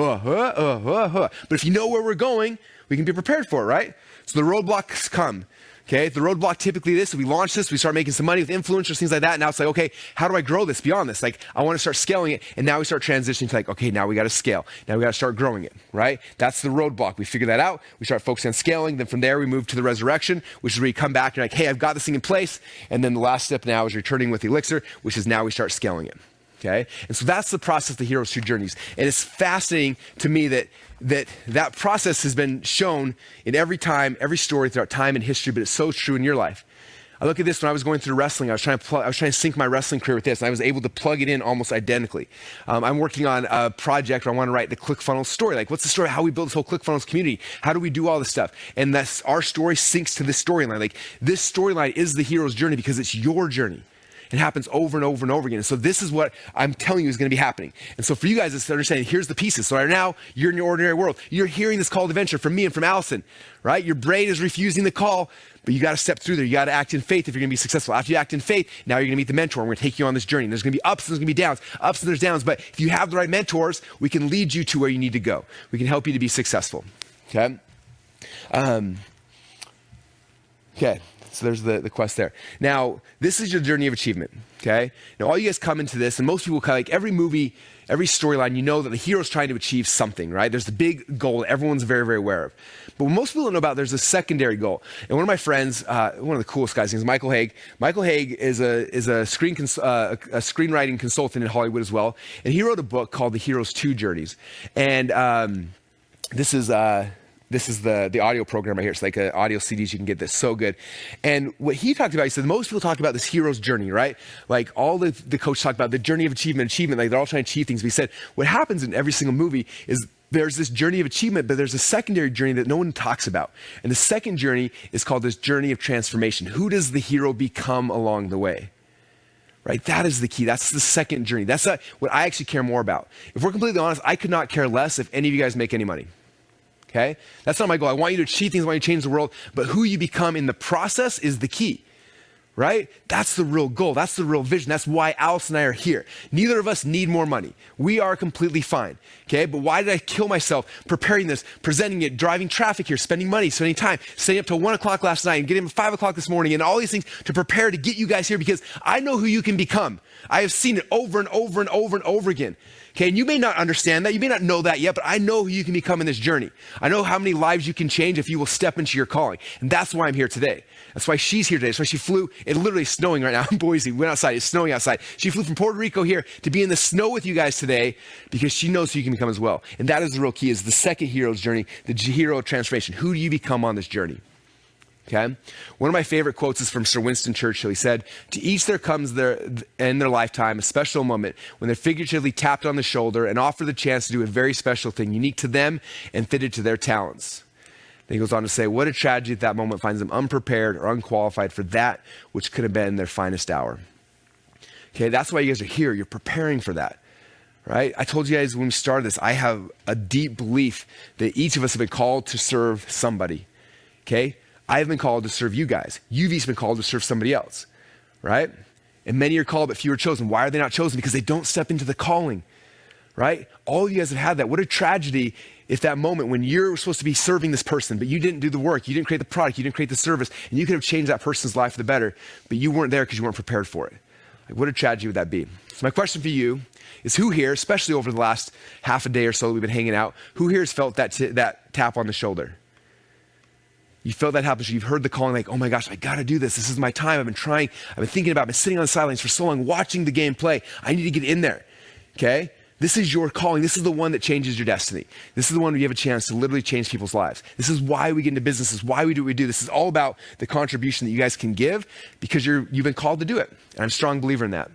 if you know where we're going, we can be prepared for it, right? So the roadblocks come. Okay, the roadblock typically this, we launch this, we start making some money with influencers, things like that. Now it's okay, how do I grow this beyond this? I want to start scaling it. And now we start transitioning to okay, now we got to scale. Now we got to start growing it, right? That's the roadblock. We figure that out. We start focusing on scaling. Then from there, we move to the resurrection, which is where you come back and you're hey, I've got this thing in place. And then the last step now is returning with the elixir, which is now we start scaling it. Okay? And so that's the process of the hero's 2 journeys. And it's fascinating to me that process has been shown in every story throughout time and history, but it's so true in your life. I look at this when I was going through wrestling. I was trying to sync my wrestling career with this, and I was able to plug it in almost identically. I'm working on a project where I want to write the ClickFunnels story. What's the story? How we build this whole ClickFunnels community? How do we do all this stuff? And our story syncs to this storyline. This storyline is the hero's journey because it's your journey. It happens over and over and over again. And so this is what I'm telling you is going to be happening. And so for you guys, it's to understand, here's the pieces. So right now, you're in your ordinary world. You're hearing this call to venture from me and from Allison, right? Your brain is refusing the call, but you got to step through there. You got to act in faith if you're going to be successful. After you act in faith, now you're going to meet the mentor. And we're going to take you on this journey. And there's going to be ups and there's going to be downs, ups and there's downs. But if you have the right mentors, we can lead you to where you need to go. We can help you to be successful. Okay? Okay. So there's the quest there. Now, this is your journey of achievement, okay? Now, all you guys come into this, and most people, like every movie, every storyline, you know that the hero's trying to achieve something, right? There's the big goal that everyone's very, very aware of. But what most people don't know about, there's a secondary goal. And one of my friends, one of the coolest guys, his name is Michael Haig. Michael Haig is a screenwriting consultant in Hollywood as well. And he wrote a book called The Hero's Two Journeys. And this is the audio program right here. It's like an audio CDs. You can get this. So good. And what he talked about, he said, most people talk about this hero's journey, right? Like all the coach talked about the journey of achievement, like they're all trying to achieve things. But he said, what happens in every single movie is there's this journey of achievement, but there's a secondary journey that no one talks about. And the second journey is called this journey of transformation. Who does the hero become along the way? Right? That is the key. That's the second journey. That's what I actually care more about. If we're completely honest, I could not care less if any of you guys make any money. Okay? That's not my goal. I want you to achieve things, I want you to change the world, but who you become in the process is the key, right? That's the real goal. That's the real vision. That's why Alice and I are here. Neither of us need more money. We are completely fine, okay? But why did I kill myself preparing this, presenting it, driving traffic here, spending money, spending time, staying up till 1 o'clock last night and getting up at 5 o'clock this morning and all these things to prepare to get you guys here because I know who you can become. I have seen it over and over and over and over again. Okay, and you may not understand that, you may not know that yet, but I know who you can become in this journey. I know how many lives you can change if you will step into your calling. And that's why I'm here today. That's why she's here today. That's why she flew. It literally is snowing right now in Boise. We went outside. It's snowing outside. She flew from Puerto Rico here to be in the snow with you guys today because she knows who you can become as well. And that is the real key, is the second hero's journey, the hero of transformation. Who do you become on this journey? Okay. One of my favorite quotes is from Sir Winston Churchill. He said, "To each there comes in their lifetime a special moment when they're figuratively tapped on the shoulder and offered the chance to do a very special thing, unique to them and fitted to their talents." Then he goes on to say, "What a tragedy if that moment finds them unprepared or unqualified for that which could have been their finest hour." Okay, that's why you guys are here. You're preparing for that. Right? I told you guys when we started this, I have a deep belief that each of us have been called to serve somebody. Okay? I have been called to serve you guys. You've each been called to serve somebody else, right? And many are called, but few are chosen. Why are they not chosen? Because they don't step into the calling, right? All of you guys have had that. What a tragedy if that moment when you're supposed to be serving this person, but you didn't do the work, you didn't create the product, you didn't create the service, and you could have changed that person's life for the better, but you weren't there because you weren't prepared for it. Like, what a tragedy would that be? So my question for you is, who here, especially over the last half a day or so that we've been hanging out, who here has felt that tap on the shoulder? You felt that happen, so you've heard the calling like, oh my gosh, I gotta do this. This is my time. I've been trying, I've been thinking about it, I've been sitting on the sidelines for so long, watching the game play. I need to get in there, okay? This is your calling. This is the one that changes your destiny. This is the one where you have a chance to literally change people's lives. This is why we get into business. This is why we do what we do. This is all about the contribution that you guys can give because you've been called to do it. And I'm a strong believer in that.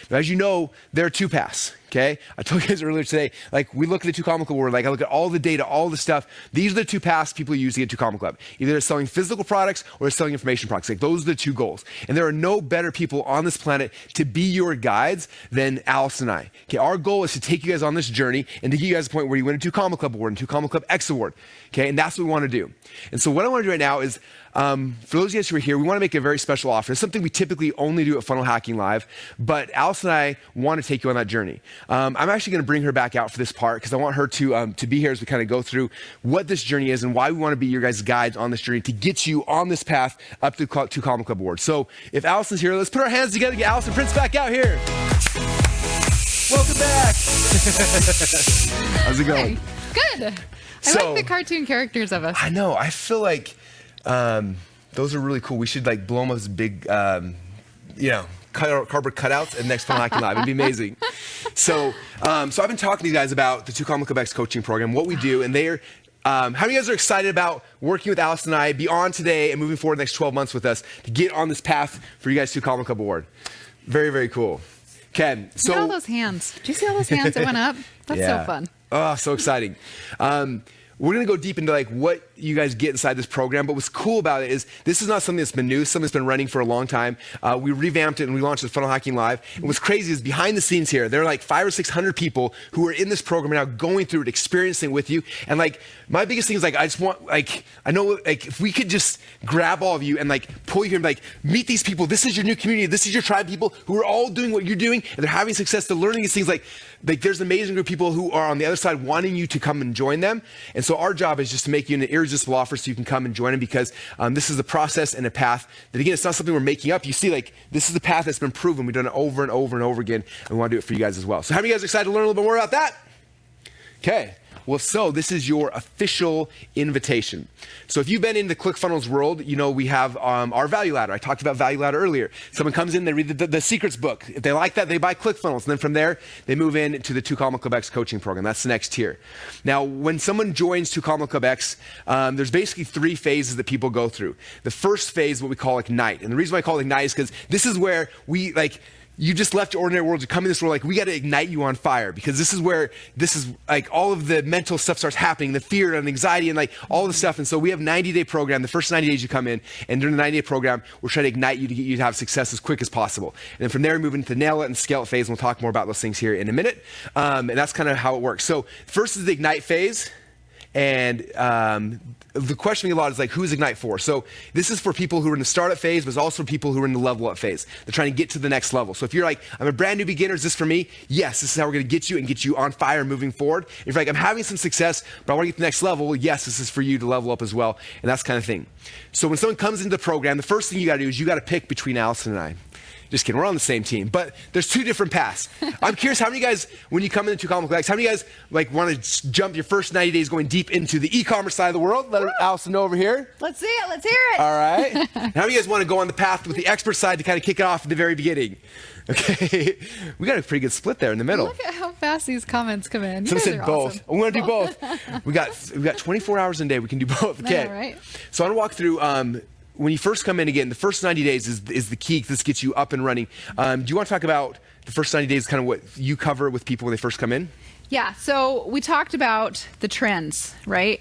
Now, as you know, there are two paths, okay? I told you guys earlier today, like we look at the 2 Comma Club world, like I look at all the data, all the stuff. These are the two paths people use to get 2 Comma Club. Either they're selling physical products or they're selling information products. Like those are the two goals. And there are no better people on this planet to be your guides than Alice and I. Okay, our goal is to take you guys on this journey and to get you guys to the point where you win a 2 Comma Club award and 2 Comma Club X award. Okay, and that's what we want to do. And so what I want to do right now is, for those of you guys who are here, we want to make a very special offer. It's something we typically only do at Funnel Hacking Live, but Alice and I want to take you on that journey. I'm actually going to bring her back out for this part because I want her to be here as we kind of go through what this journey is and why we want to be your guys' guides on this journey to get you on this path up to 2 Comma Club Award. So if Allison's here, let's put our hands together to get Allison Prince back out here. Welcome back. How's it going? Hey, good. I like the cartoon characters of us. I know. I feel like those are really cool. We should like blow them up as big, cardboard cutouts at next Funnel Hacking Live. It'd be amazing. So I've been talking to you guys about the 2 Comma Club X coaching program, what we do, and they're how many of you guys are excited about working with Alice and I beyond today and moving forward the next 12 months with us to get on this path for you guys 2 Comma Club Award? Very, very cool. Okay, so look at all those hands. Did you see all those hands that went up? That's so fun. Oh, so exciting. We're going to go deep into like what you guys get inside this program. But what's cool about it is this is not something that's been new, something that's been running for a long time. We revamped it and we launched the Funnel Hacking Live. And what's crazy is behind the scenes here, there are like 500 or 600 people who are in this program now, going through it, experiencing with you. And like my biggest thing is like, I just want, like, I know like if we could just grab all of you and like pull you here and like meet these people. This is your new community. This is your tribe people who are all doing what you're doing and they're having success. They're learning these things. Like there's an amazing group of people who are on the other side wanting you to come and join them. And so our job is just to make you an irresistible offer so you can come and join them, because this is a process and a path that, again, it's not something we're making up. You see, like, this is the path that's been proven. We've done it over and over and over again, and we want to do it for you guys as well. So how many of you guys are excited to learn a little bit more about that? Okay. Well, so this is your official invitation. So if you've been in the ClickFunnels world, you know we have our value ladder. I talked about value ladder earlier. Someone comes in, they read the secrets book. If they like that, they buy ClickFunnels. And then from there, they move in to the 2 Column Club X coaching program. That's the next tier. Now, when someone joins 2 Column Club X, there's basically 3 phases that people go through. The first phase is what we call Ignite. And the reason why I call it Ignite is because this is where we, like, you just left your ordinary world to come in this world, like, we got to ignite you on fire, because this is where like all of the mental stuff starts happening, the fear and anxiety and like all the stuff. And so we have 90-day program. The first 90 days you come in, and during the 90-day program, we're trying to ignite you to get you to have success as quick as possible. And then from there, we move into the nail it and scale it phase. And we'll talk more about those things here in a minute. And that's kind of how it works. So first is the Ignite phase. And the question we get a lot is like, who is Ignite for? So this is for people who are in the startup phase, but it's also for people who are in the level up phase. They're trying to get to the next level. So if you're like, I'm a brand new beginner, is this for me? Yes, this is how we're going to get you on fire moving forward. If you're like, I'm having some success, but I want to get to the next level, well, yes, this is for you to level up as well. And that's kind of thing. So when someone comes into the program, the first thing you got to do is you got to pick between Allison and I. Just kidding, we're on the same team, but there's 2 different paths. I'm curious, how many of you guys, when you come into 2 Column Club X, how many of you guys like want to jump your first 90 days going deep into the e-commerce side of the world? Let Allison know over here. Let's see it. Let's hear it. All right. And how many of you guys want to go on the path with the expert side to kind of kick it off at the very beginning? Okay. We got a pretty good split there in the middle. Look at how fast these comments come in. Someone said both. Awesome. We want to do both. we got 24 hours in a day. We can do both. Okay. All right. So I want to walk through when you first come in, again, the first 90 days is the key. This gets you up and running. Do you want to talk about the first 90 days, kind of what you cover with people when they first come in? Yeah, so we talked about the trends, right?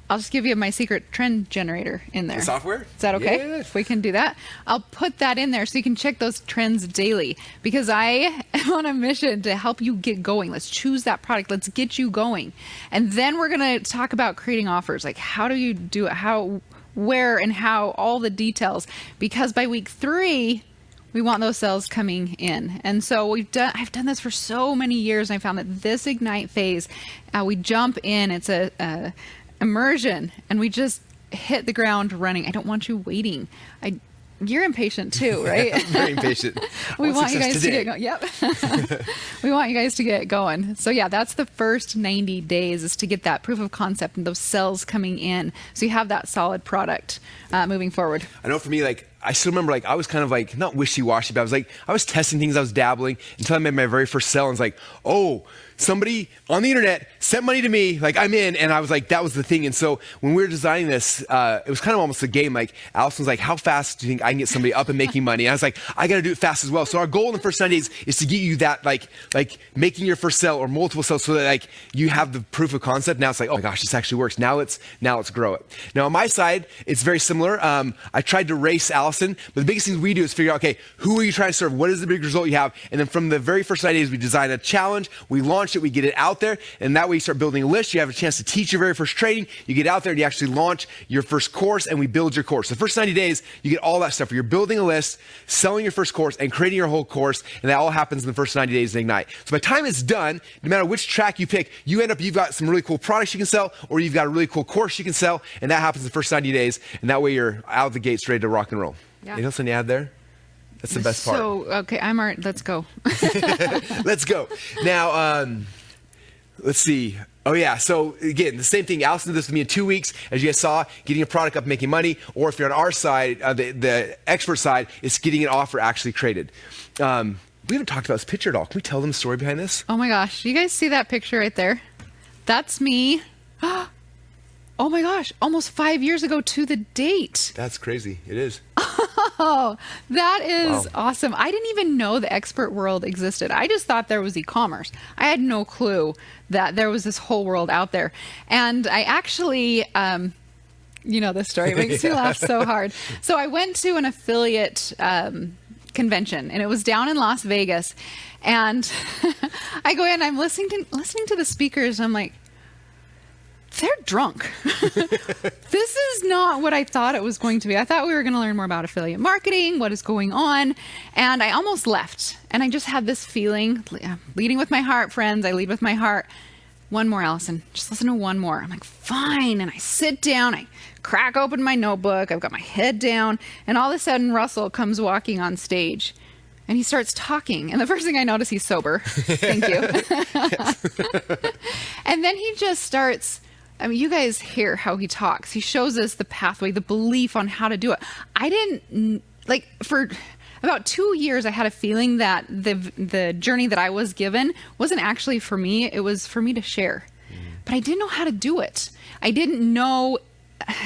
I'll just give you my secret trend generator in there. The software? Is that okay? Yeah. If we can do that. I'll put that in there so you can check those trends daily, because I am on a mission to help you get going. Let's choose that product. Let's get you going. And then we're going to talk about creating offers. Like, how do you do it? How, where, and how, all the details. Because by week 3, we want those sales coming in. And so I've done this for so many years, and I found that this Ignite phase, we jump in. It's a immersion, and we just hit the ground running. I don't want you waiting. You're impatient too, right? I'm very impatient. We want you guys to get going. Yep. We want you guys to get going. So yeah, that's the first 90 days, is to get that proof of concept and those sales coming in, so you have that solid product moving forward. I know for me, like, I still remember, like, I was kind of like, not wishy-washy, but I was testing things, I was dabbling until I made my very first sell, and it's like, oh, somebody on the internet sent money to me, like, I'm in. And I was like, that was the thing. And so when we were designing this, it was kind of almost a game. Like, Allison was like, how fast do you think I can get somebody up and making money? And I was like, I got to do it fast as well. So our goal in the first 90 days is to get you that, like making your first sell or multiple sales, so that like you have the proof of concept. Now it's like, oh my gosh, this actually works. Now let's grow it. Now on my side, it's very similar. I tried to race Allison, but the biggest thing we do is figure out, okay, who are you trying to serve? What is the big result you have? And then from the very first 90 days, we design a challenge, we launch it, we get it out there, and that way you start building a list. You have a chance to teach your very first training. You get out there and you actually launch your first course, and we build your course. The first 90 days, you get all that stuff where you're building a list, selling your first course, and creating your whole course, and that all happens in the first 90 days in Ignite. So by the time it's done, no matter which track you pick, you've got some really cool products you can sell, or you've got a really cool course you can sell, and that happens in the first 90 days, and that way you're out of the gates ready to rock and roll. Yeah. Anything else to add there? That's the best part. So, okay, let's go. Let's go. Now, let's see. Oh yeah, so again, the same thing. Allison did this with me in 2 weeks, as you guys saw, getting a product up, making money, or if you're on our side, the expert side, it's getting an offer actually created. We haven't talked about this picture at all. Can we tell them the story behind this? Oh my gosh, you guys see that picture right there? That's me. Oh my gosh, almost 5 years ago to the date. That's crazy. It is. Oh, that is Wow. awesome. I didn't even know the expert world existed. I just thought there was e-commerce. I had no clue that there was this whole world out there. And I actually, you know this story. It makes me laugh so hard. So I went to an affiliate convention, and it was down in Las Vegas. And I go in, I'm listening to the speakers, and I'm like, they're drunk. This is not what I thought it was going to be. I thought we were going to learn more about affiliate marketing, what is going on. And I almost left. And I just had this feeling, leading with my heart, friends. I lead with my heart. One more, Allison. Just listen to one more. I'm like, fine. And I sit down. I crack open my notebook. I've got my head down. And all of a sudden, Russell comes walking on stage. And he starts talking. And the first thing I notice, he's sober. Thank you. And then he just starts... I mean, you guys hear how he talks. He shows us the pathway, the belief on how to do it. I didn't, like, for about 2 years, I had a feeling that the journey that I was given wasn't actually for me. It was for me to share. But I didn't know how to do it. I didn't know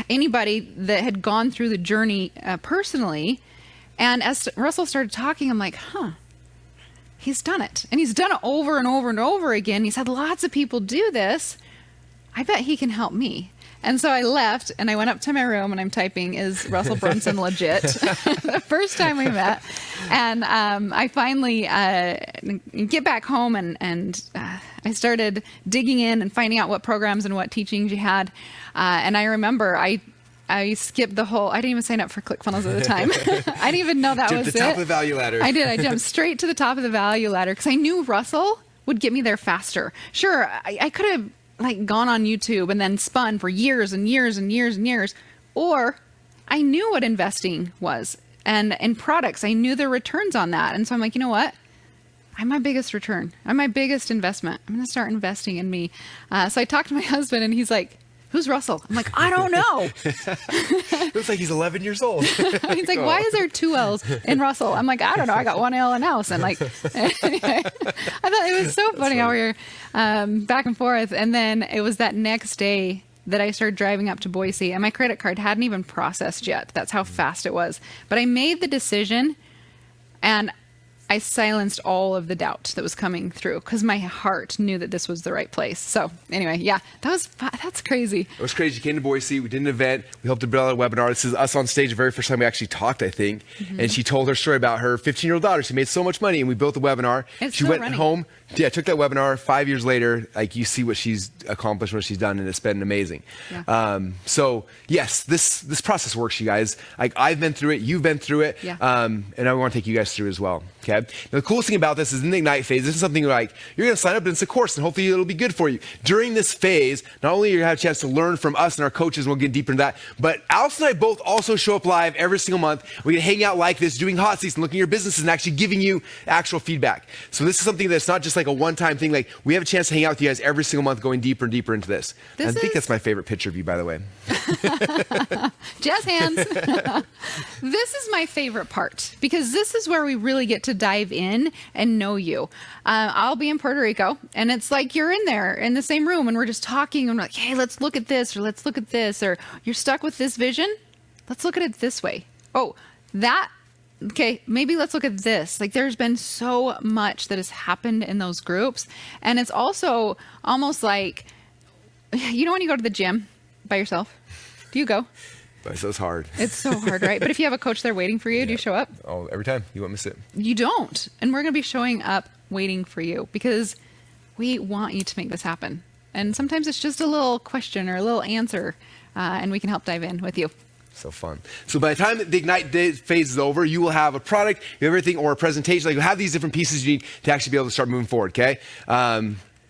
anybody that had gone through the journey personally. And as Russell started talking, I'm like, he's done it. And he's done it over and over and over again. He's had lots of people do this. I bet he can help me. And so I left and I went up to my room and I'm typing, is Russell Brunson legit? The first time we met. And I finally get back home and I started digging in and finding out what programs and what teachings you had. And I remember I skipped the whole, I didn't even sign up for ClickFunnels at the time. I didn't even know that was it. Jumped the top of the value ladder. I did. I jumped straight to the top of the value ladder because I knew Russell would get me there faster. Sure, I could have gone on YouTube and then spun for years and years and years and years. Or I knew what investing was and in products, I knew the returns on that. And so I'm like, you know what? I'm my biggest return. I'm my biggest investment. I'm going to start investing in me. So I talked to my husband and he's like, who's Russell? I'm like, I don't know. Looks like he's 11 years old. He's like, why is there 2 L's in Russell? I'm like, I don't know. I got 1 L in Allison. Like, anyway, I thought it was so funny how we were back and forth. And then it was that next day that I started driving up to Boise and my credit card hadn't even processed yet. That's how fast it was. But I made the decision and I silenced all of the doubt that was coming through because my heart knew that this was the right place. So anyway, yeah, that's crazy. It was crazy. You came to Boise. We did an event. We helped to build a webinar. This is us on stage the very first time we actually talked, I think. Mm-hmm. And she told her story about her 15-year-old daughter. She made so much money and we built a webinar. She went home. Yeah, took that webinar. 5 years later, like you see what she's accomplished, what she's done, and it's been amazing. Yeah. So yes, this process works, you guys. Like I've been through it, you've been through it, yeah. And I want to take you guys through as well. Okay. Now, the coolest thing about this is in the Ignite phase, this is something like you're going to sign up and it's a course, and hopefully it'll be good for you. During this phase, not only are you going to have a chance to learn from us and our coaches, and we'll get deeper into that, but Allison and I both also show up live every single month. We can hang out like this, doing hot seats and looking at your businesses and actually giving you actual feedback. So this is something that's not just like a one-time thing. Like we have a chance to hang out with you guys every single month, going deeper and deeper into this. I think that's my favorite picture of you, by the way. Jazz hands. This is my favorite part because this is where we really get to dive in and know you. I'll be in Puerto Rico and it's like you're in there in the same room and we're just talking and we're like, hey, let's look at this or let's look at this, or you're stuck with this vision. Let's look at it this way. Oh, okay, maybe let's look at this. Like there's been so much that has happened in those groups. And it's also almost like, you know when you go to the gym by yourself? Do you go? But it's hard. It's so hard, right? But if you have a coach there waiting for you, do you show up? Oh, every time. You won't miss it. You don't. And we're going to be showing up waiting for you because we want you to make this happen. And sometimes it's just a little question or a little answer, and we can help dive in with you. So fun. So by the time the Ignite phase is over, you will have a product, you have everything, or a presentation. Like you'll have these different pieces you need to actually be able to start moving forward, okay?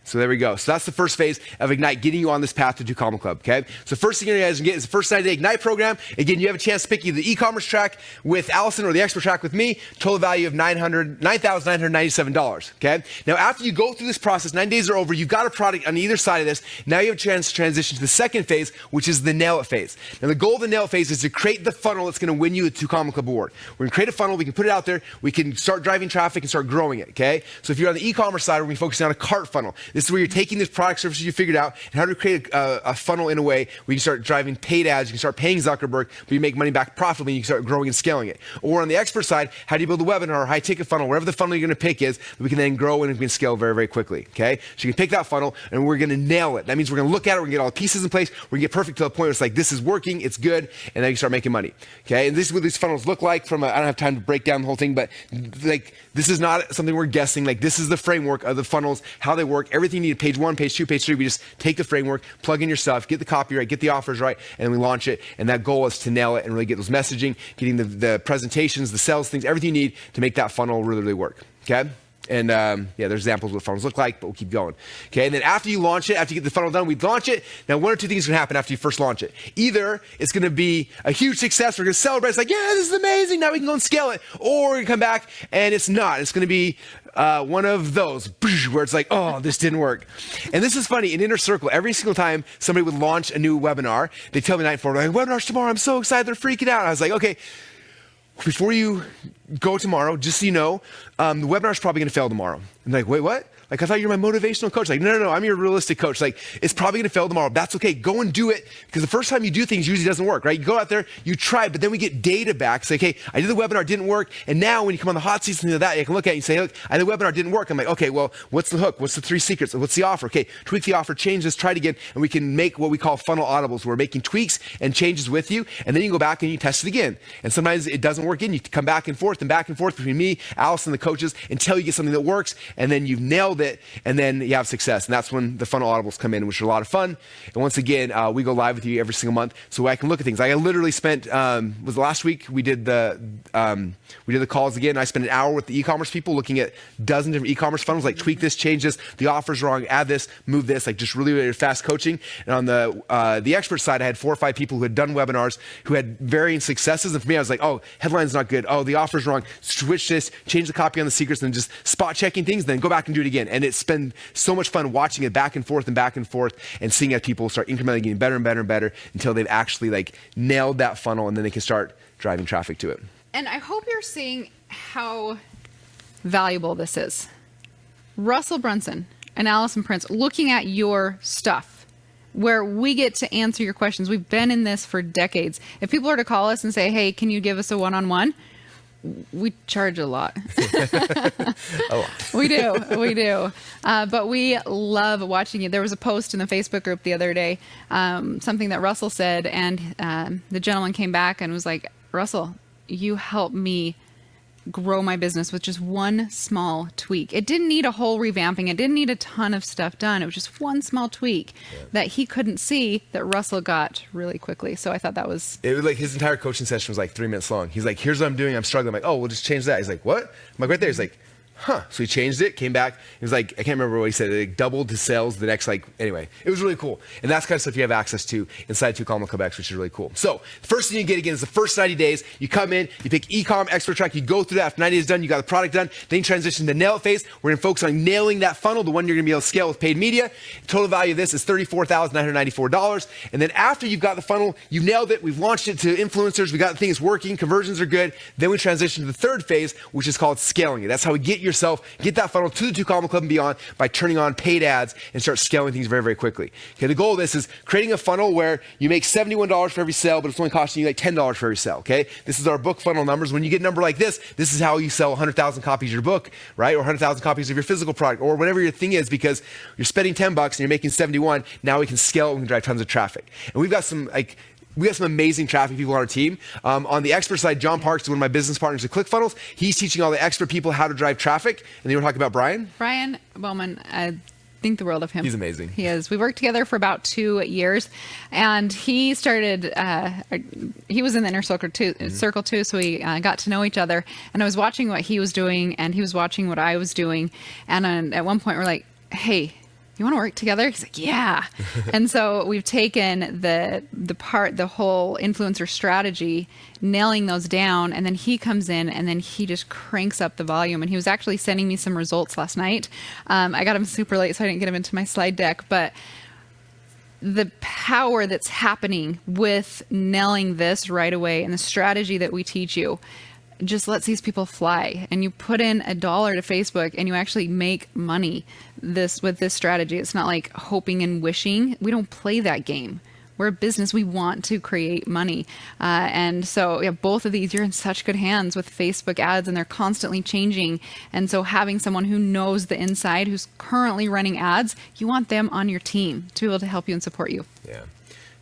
So there we go. So that's the first phase of Ignite, getting you on this path to do Common Club, okay? So first thing you guys can get is the first 90-day Ignite program. Again, you have a chance to pick either the e-commerce track with Allison or the expert track with me, total value of $9,997, okay? Now, after you go through this process, 9 days are over, you've got a product on either side of this. Now you have a chance to transition to the second phase, which is the Nail It phase. Now, the goal of the Nail It phase is to create the funnel that's going to win you the 2 Common Club award. We're going to create a funnel, we can put it out there, we can start driving traffic and start growing it, okay? So if you're on the e-commerce side, we're going to be focusing on a cart funnel. This This is where you're taking this product services you figured out and how to create a funnel in a way where you can start driving paid ads, you can start paying Zuckerberg, but you make money back profitably and you can start growing and scaling it. Or on the expert side, how do you build a webinar or high ticket funnel, whatever the funnel you're going to pick is, we can then grow and we can scale very, very quickly. Okay? So you can pick that funnel and we're going to nail it. That means we're going to look at it, we're going to get all the pieces in place, we're going to get perfect to the point where it's like, this is working, it's good, and then you start making money. Okay? And this is what these funnels look like from I don't have time to break down the whole thing, but like, this is not something we're guessing. Like, this is the framework of the funnels, how they work, everything you need, page 1, page 2, page 3. We just take the framework, plug in your stuff, get the copyright, get the offers right, and then we launch it. And that goal is to nail it and really get those messaging, getting the presentations, the sales things, everything you need to make that funnel really, really work. Okay? And yeah, there's examples of what funnels look like, but we'll keep going. Okay, and then after you launch it, after you get the funnel done, we launch it. Now, one or two things are going to happen after you first launch it. Either it's going to be a huge success, we're going to celebrate, it's like, yeah, this is amazing, now we can go and scale it. Or we're going to come back and it's not. It's going to be one of those where it's like, oh, this didn't work. And this is funny, in Inner Circle, every single time somebody would launch a new webinar, they tell me the night before, like, webinar's tomorrow, I'm so excited, they're freaking out. I was like, okay, before you go tomorrow, just so you know, the webinar's probably going to fail tomorrow. I'm like, wait, what? Like, I thought you were my motivational coach. Like, no, I'm your realistic coach. Like, it's probably going to fail tomorrow. That's okay. Go and do it, because the first time you do things usually doesn't work, right? You go out there, you try, but then we get data back. It's like, hey, I did the webinar, it didn't work. And now when you come on the hot seat, something like that, you can look at it and say, look, I did the webinar, it didn't work. I'm like, okay, well, what's the hook? What's the 3 secrets? What's the offer? Okay, tweak the offer, change this, try it again. And we can make what we call funnel audibles. We're making tweaks and changes with you. And then you go back and you test it again. And sometimes it doesn't work again. You come back and forth between me, Alice, and the coaches until you get something that works. And then you've nailed it. And then you have success. And that's when the funnel audibles come in, which are a lot of fun. And once again, we go live with you every single month, so I can look at things. I literally spent, was last week, we did the calls again. I spent an hour with the e-commerce people looking at dozens of e-commerce funnels, like tweak this, change this, the offer's wrong, add this, move this, like just really, really fast coaching. And on the expert side, I had 4 or 5 people who had done webinars who had varying successes. And for me, I was like, oh, headline's not good. Oh, the offer's wrong. Switch this, change the copy on the secrets, and just spot checking things, then go back and do it again. And it's been so much fun watching it back and forth and seeing as people start incrementally getting better and better and better until they've actually like nailed that funnel, and then they can start driving traffic to it. And I hope you're seeing how valuable this is. Russell Brunson and Allison Prince looking at your stuff, where we get to answer your questions. We've been in this for decades. If people are to call us and say, hey, can you give us a one-on-one? We charge a lot. We do. But we love watching it. There was a post in the Facebook group the other day, something that Russell said, and the gentleman came back and was like, Russell, you helped me grow my business with just one small tweak. It didn't need a whole revamping. It didn't need a ton of stuff done. It was just one small tweak that he couldn't see that Russell got really quickly. So I thought that was... It was like his entire coaching session was like 3 minutes long. He's like, here's what I'm doing. I'm struggling. I'm like, oh, we'll just change that. He's like, what? I'm like, right there. He's like, huh. So he changed it, came back. He was like, I can't remember what he said. It like doubled his sales the next, like, anyway. It was really cool. And that's kind of stuff you have access to inside 2 Column Quebec, which is really cool. So the first thing you get again is the first 90 days. You come in, you pick e-com, expert track, you go through that. After 90 days done, you got the product done. Then you transition to nail it phase. We're going to focus on nailing that funnel, the one you're going to be able to scale with paid media. Total value of this is $34,994. And then after you've got the funnel, you've nailed it. We've launched it to influencers. We got the thing, it's working. Conversions are good. Then we transition to the third phase, which is called scaling it. That's how we get that funnel to the 2 Column Club and beyond by turning on paid ads and start scaling things very, very quickly. Okay, the goal of this is creating a funnel where you make $71 for every sale, but it's only costing you like $10 for every sale. Okay, this is our book funnel numbers. When you get a number like this is how you sell 100,000 copies of your book, right? Or 100,000 copies of your physical product, or whatever your thing is, because you're spending $10 and you're making 71. Now we can scale it and we can drive tons of traffic. And we got some amazing traffic people on our team. On the expert side, John Parks is one of my business partners at ClickFunnels. He's teaching all the expert people how to drive traffic. And then we're talking about Brian. Brian Bowman, I think the world of him. He's amazing. He is. We worked together for about 2 years, and he started, he was in the inner circle too, so we got to know each other. And I was watching what he was doing, and he was watching what I was doing. And at one point, we're like, hey, you want to work together? He's like, yeah. And so we've taken the whole influencer strategy, nailing those down, and then he comes in and then he just cranks up the volume. And he was actually sending me some results last night. I got him super late, so I didn't get him into my slide deck, but the power that's happening with nailing this right away and the strategy that we teach you, just lets these people fly, and you put in $1 to Facebook and you actually make money with this strategy. It's not like hoping and wishing. We don't play that game. We're a business. We want to create money. And so both of these, you're in such good hands with Facebook ads, and they're constantly changing. And so having someone who knows the inside, who's currently running ads, you want them on your team to be able to help you and support you. Yeah.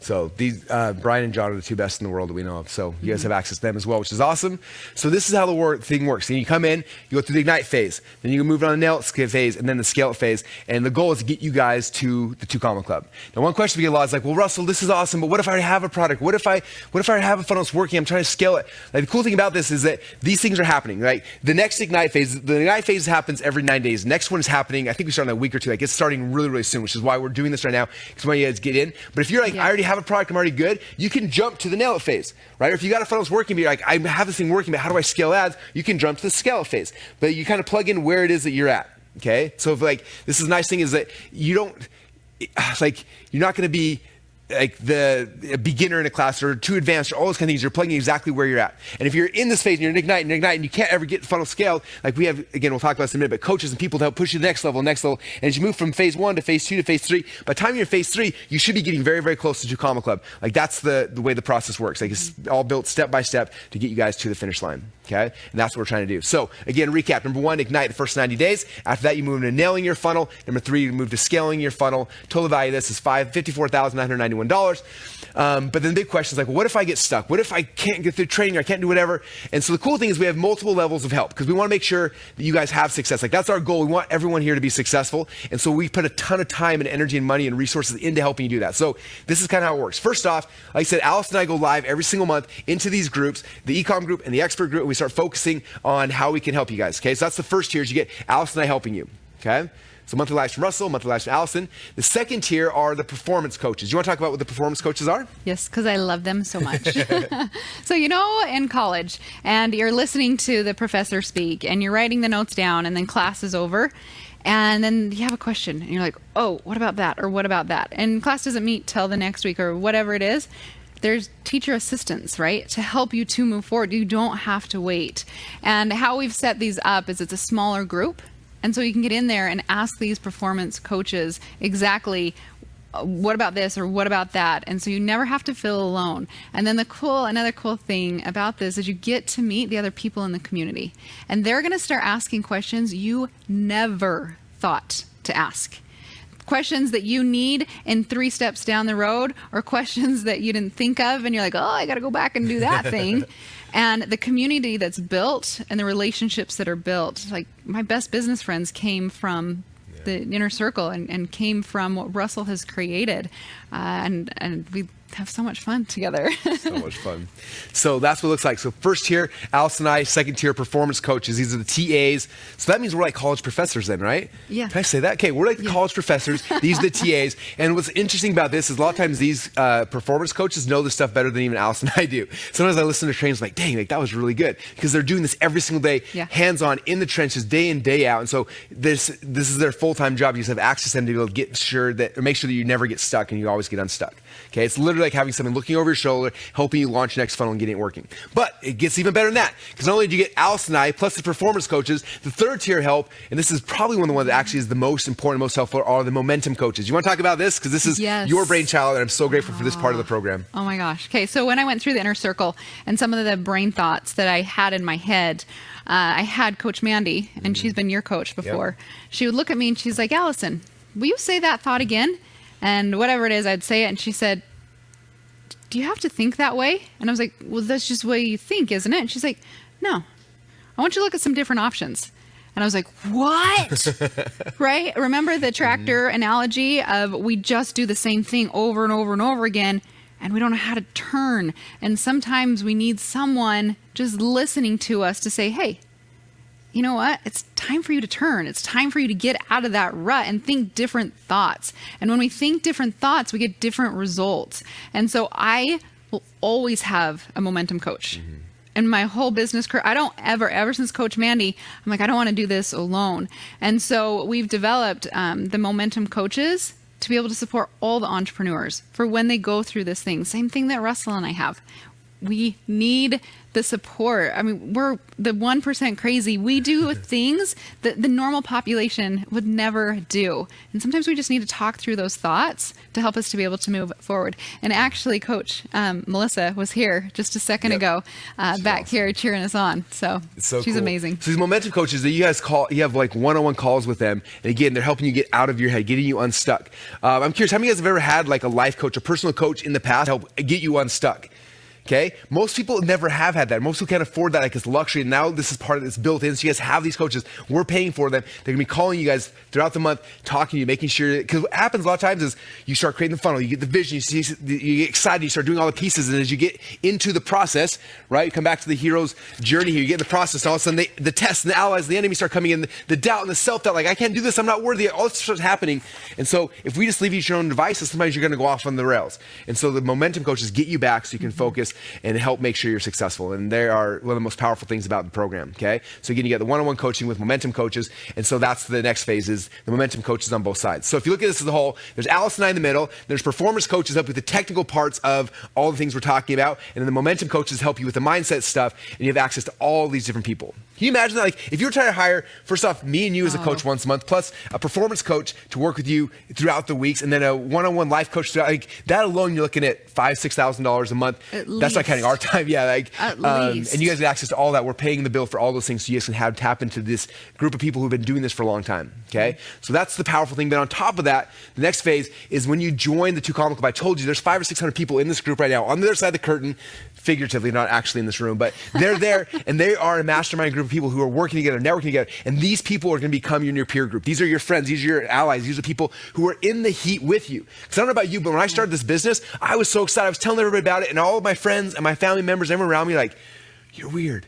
So these Brian and John are the two best in the world that we know of. So you guys have access to them as well, which is awesome. So this is how the thing works. And you come in, you go through the Ignite phase, then you move on to the Nail It phase, and then the Scale It phase. And the goal is to get you guys to the 2 Comma Club. Now, one question we get a lot is like, well, Russell, this is awesome, but what if I already have a product? What if I already have a funnel that's working? I'm trying to scale it. Like, the cool thing about this is that these things are happening, right? The next Ignite phase, the Ignite phase happens every 9 days. The next one is happening, I think we start in a week or two. Like, it's starting really, really soon, which is why we're doing this right now, because we want you guys to get in. But if you're like, I already have a product, I'm already good, you can jump to the Nail It phase, right? Or if you got a funnel that's working, but you're like, I have this thing working, but how do I scale ads? You can jump to the Scale It phase. But you kind of plug in where it is that you're at, okay? So if like, this is a nice thing is that you don't, like, you're not going to be like the beginner in a class or too advanced or all those kind of things. You're plugging exactly where you're at. And if you're in this phase and you're in Ignite and you can't ever get the funnel scaled, like we have, again, we'll talk about this in a minute, but coaches and people to help push you to the next level. And as you move from phase 1 to phase 2 to phase 3, by the time you're in phase 3, you should be getting very, very close to 2 Comma Club. Like that's the way the process works. Like it's all built step by step to get you guys to the finish line. Okay. And that's what we're trying to do. So again, recap. Number 1, Ignite the first 90 days. After that, you move into nailing your funnel. Number 3, you move to scaling your funnel. Total value of this is $54,991. But then the big question is like, well, what if I get stuck? What if I can't get through training or I can't do whatever? And so the cool thing is we have multiple levels of help because we want to make sure that you guys have success. Like that's our goal. We want everyone here to be successful. And so we put a ton of time and energy and money and resources into helping you do that. So this is kind of how it works. First off, like I said, Alice and I go live every single month into these groups, the e-com group and the expert group. And we start focusing on how we can help you guys. Okay. So that's the first tier is you get Alice and I helping you. Okay. So monthly lives from Russell, monthly lives from Allison. The second tier are the performance coaches. You want to talk about what the performance coaches are? Yes, because I love them so much. So, in college, and you're listening to the professor speak, and you're writing the notes down, and then class is over, and then you have a question, and you're like, oh, what about that, or what about that? And class doesn't meet till the next week, or whatever it is. There's teacher assistants, right, to help you to move forward. You don't have to wait. And how we've set these up is it's a smaller group. And so you can get in there and ask these performance coaches exactly what about this or what about that. And so you never have to feel alone. And then another cool thing about this is you get to meet the other people in the community. And they're going to start asking questions you never thought to ask. Questions that you need in 3 steps down the road, or questions that you didn't think of and you're like, oh, I got to go back and do that thing. And the community that's built and the relationships that are built, like my best business friends came from the inner circle and came from what Russell has created. And we have so much fun together. So much fun. So that's what it looks like. So first tier, Alice and I, second tier, performance coaches. These are the TAs. So that means we're like college professors then, right? Yeah. Can I say that? Okay, we're like the college professors. These are the TAs. And what's interesting about this is a lot of times these performance coaches know this stuff better than even Alice and I do. Sometimes I listen to trainings like, dang, like that was really good. Because they're doing this every single day, hands-on, in the trenches, day in, day out. And so this is their full-time job. You just have access to them to be able to make sure that you never get stuck and you always get unstuck. Okay, it's literally like having someone looking over your shoulder, helping you launch your next funnel and getting it working. But it gets even better than that, because not only do you get Alice and I, plus the performance coaches, the third tier help, and this is probably one of the ones that actually is the most important, most helpful, are the momentum coaches. You want to talk about this? Because this is your brainchild, and I'm so grateful for this part of the program. Oh my gosh. Okay, so when I went through the inner circle and some of the brain thoughts that I had in my head, I had Coach Mandy, and she's been your coach before. Yep. She would look at me and she's like, Allison, will you say that thought again? And whatever it is, I'd say it. And she said, do you have to think that way? And I was like, well, that's just the way you think, isn't it? And she's like, no, I want you to look at some different options. And I was like, what? Right? Remember the tractor analogy of we just do the same thing over and over and over again, and we don't know how to turn. And sometimes we need someone just listening to us to say, hey, you know what? It's time for you to turn. It's time for you to get out of that rut and think different thoughts. And when we think different thoughts, we get different results. And so I will always have a momentum coach. In my whole business career, I don't ever since Coach Mandy, I'm like, I don't want to do this alone. And so we've developed the momentum coaches to be able to support all the entrepreneurs for when they go through this thing. Same thing that Russell and I have. we need the support. I mean, we're the 1% crazy. We do things that the normal population would never do. And sometimes we just need to talk through those thoughts to help us to be able to move forward. And actually, Coach Melissa was here just a second ago, back here cheering us on. So, she's cool. amazing. So these momentum coaches that you guys you have like one-on-one calls with them. And again, they're helping you get out of your head, getting you unstuck. I'm curious, how many of you guys have ever had like a life coach, a personal coach in the past to help get you unstuck? Okay, most people never have had that. Most people can't afford that, like it's luxury. And now this is part of it's built in. So you guys have these coaches. We're paying for them. They're gonna be calling you guys throughout the month, talking to you, making sure. Because what happens a lot of times is you start creating the funnel, you get the vision, you get excited, you start doing all the pieces, and as you get into the process, right? You come back to the hero's journey here. You get in the process, and all of a sudden the tests and the allies, the enemy start coming in, the doubt and the self-doubt, like I can't do this, I'm not worthy. All this starts happening. And so if we just leave you to your own devices, sometimes you're gonna go off on the rails. And so the momentum coaches get you back so you can focus and help make sure you're successful. And they are one of the most powerful things about the program, okay? So again, you get the one-on-one coaching with momentum coaches, and so that's the next phase is the momentum coaches on both sides. So if you look at this as a whole, there's Alice and I in the middle, there's performance coaches help with the technical parts of all the things we're talking about, and then the momentum coaches help you with the mindset stuff, and you have access to all these different people. Can you imagine that? Like, if you were trying to hire, first off, me and you as a coach once a month, plus a performance coach to work with you throughout the weeks, and then a one-on-one life coach throughout, like that alone, you're looking at $5,000-$6,000 a month. That's not counting our time. Yeah, like, at least. and you guys get access to all that. We're paying the bill for all those things, so you guys can tap into this group of people who've been doing this for a long time. Okay, so that's the powerful thing. But on top of that, the next phase is when you join the 2 Column Club. I told you there's 500 or 600 people in this group right now on the other side of the curtain, figuratively, not actually in this room, but they're there, and they are a mastermind group of people who are working together, networking together, and these people are going to become your new peer group. These are your friends, these are your allies, these are people who are in the heat with you. Because I don't know about you, but when I started this business, I was so excited. I was telling everybody about it, and all of my friends and my family members, everyone around me, like, you're weird.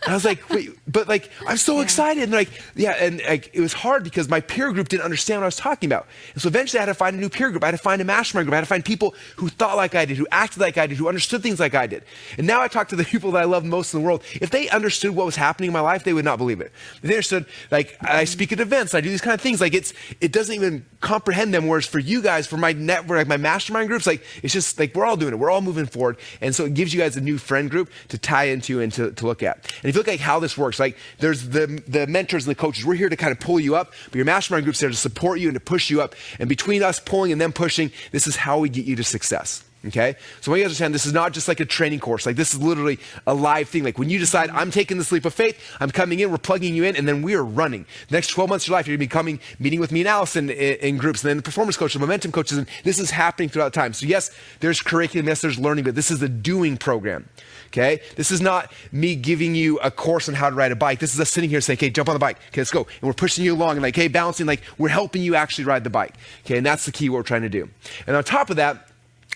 And I was like, wait, but like, I'm so excited. And like, yeah, and like, it was hard because my peer group didn't understand what I was talking about. And so eventually I had to find a new peer group. I had to find a mastermind group. I had to find people who thought like I did, who acted like I did, who understood things like I did. And now I talk to the people that I love most in the world. If they understood what was happening in my life, they would not believe it. If they understood, like, I speak at events, I do these kind of things, like it doesn't even comprehend them. Whereas for you guys, for my network, like my mastermind groups, like, it's just like, we're all doing it. We're all moving forward. And so it gives you guys a new friend group to tie into and to look at. And if you look like how this works, like there's the mentors and the coaches, we're here to kind of pull you up, but your mastermind group's there to support you and to push you up. And between us pulling and them pushing, this is how we get you to success. Okay, so when you understand, this is not just like a training course. Like, this is literally a live thing. Like, when you decide, I'm taking this leap of faith, I'm coming in, we're plugging you in, and then we are running. The next 12 months of your life, you're going to be meeting with me and Allison in groups, and then the performance coaches, the momentum coaches, and this is happening throughout time. So yes, there's curriculum, yes, there's learning, but this is a doing program. Okay, this is not me giving you a course on how to ride a bike. This is us sitting here saying, okay, jump on the bike. Okay, let's go. And we're pushing you along and like, hey, balancing, like, we're helping you actually ride the bike. Okay, and that's the key what we're trying to do. And on top of that,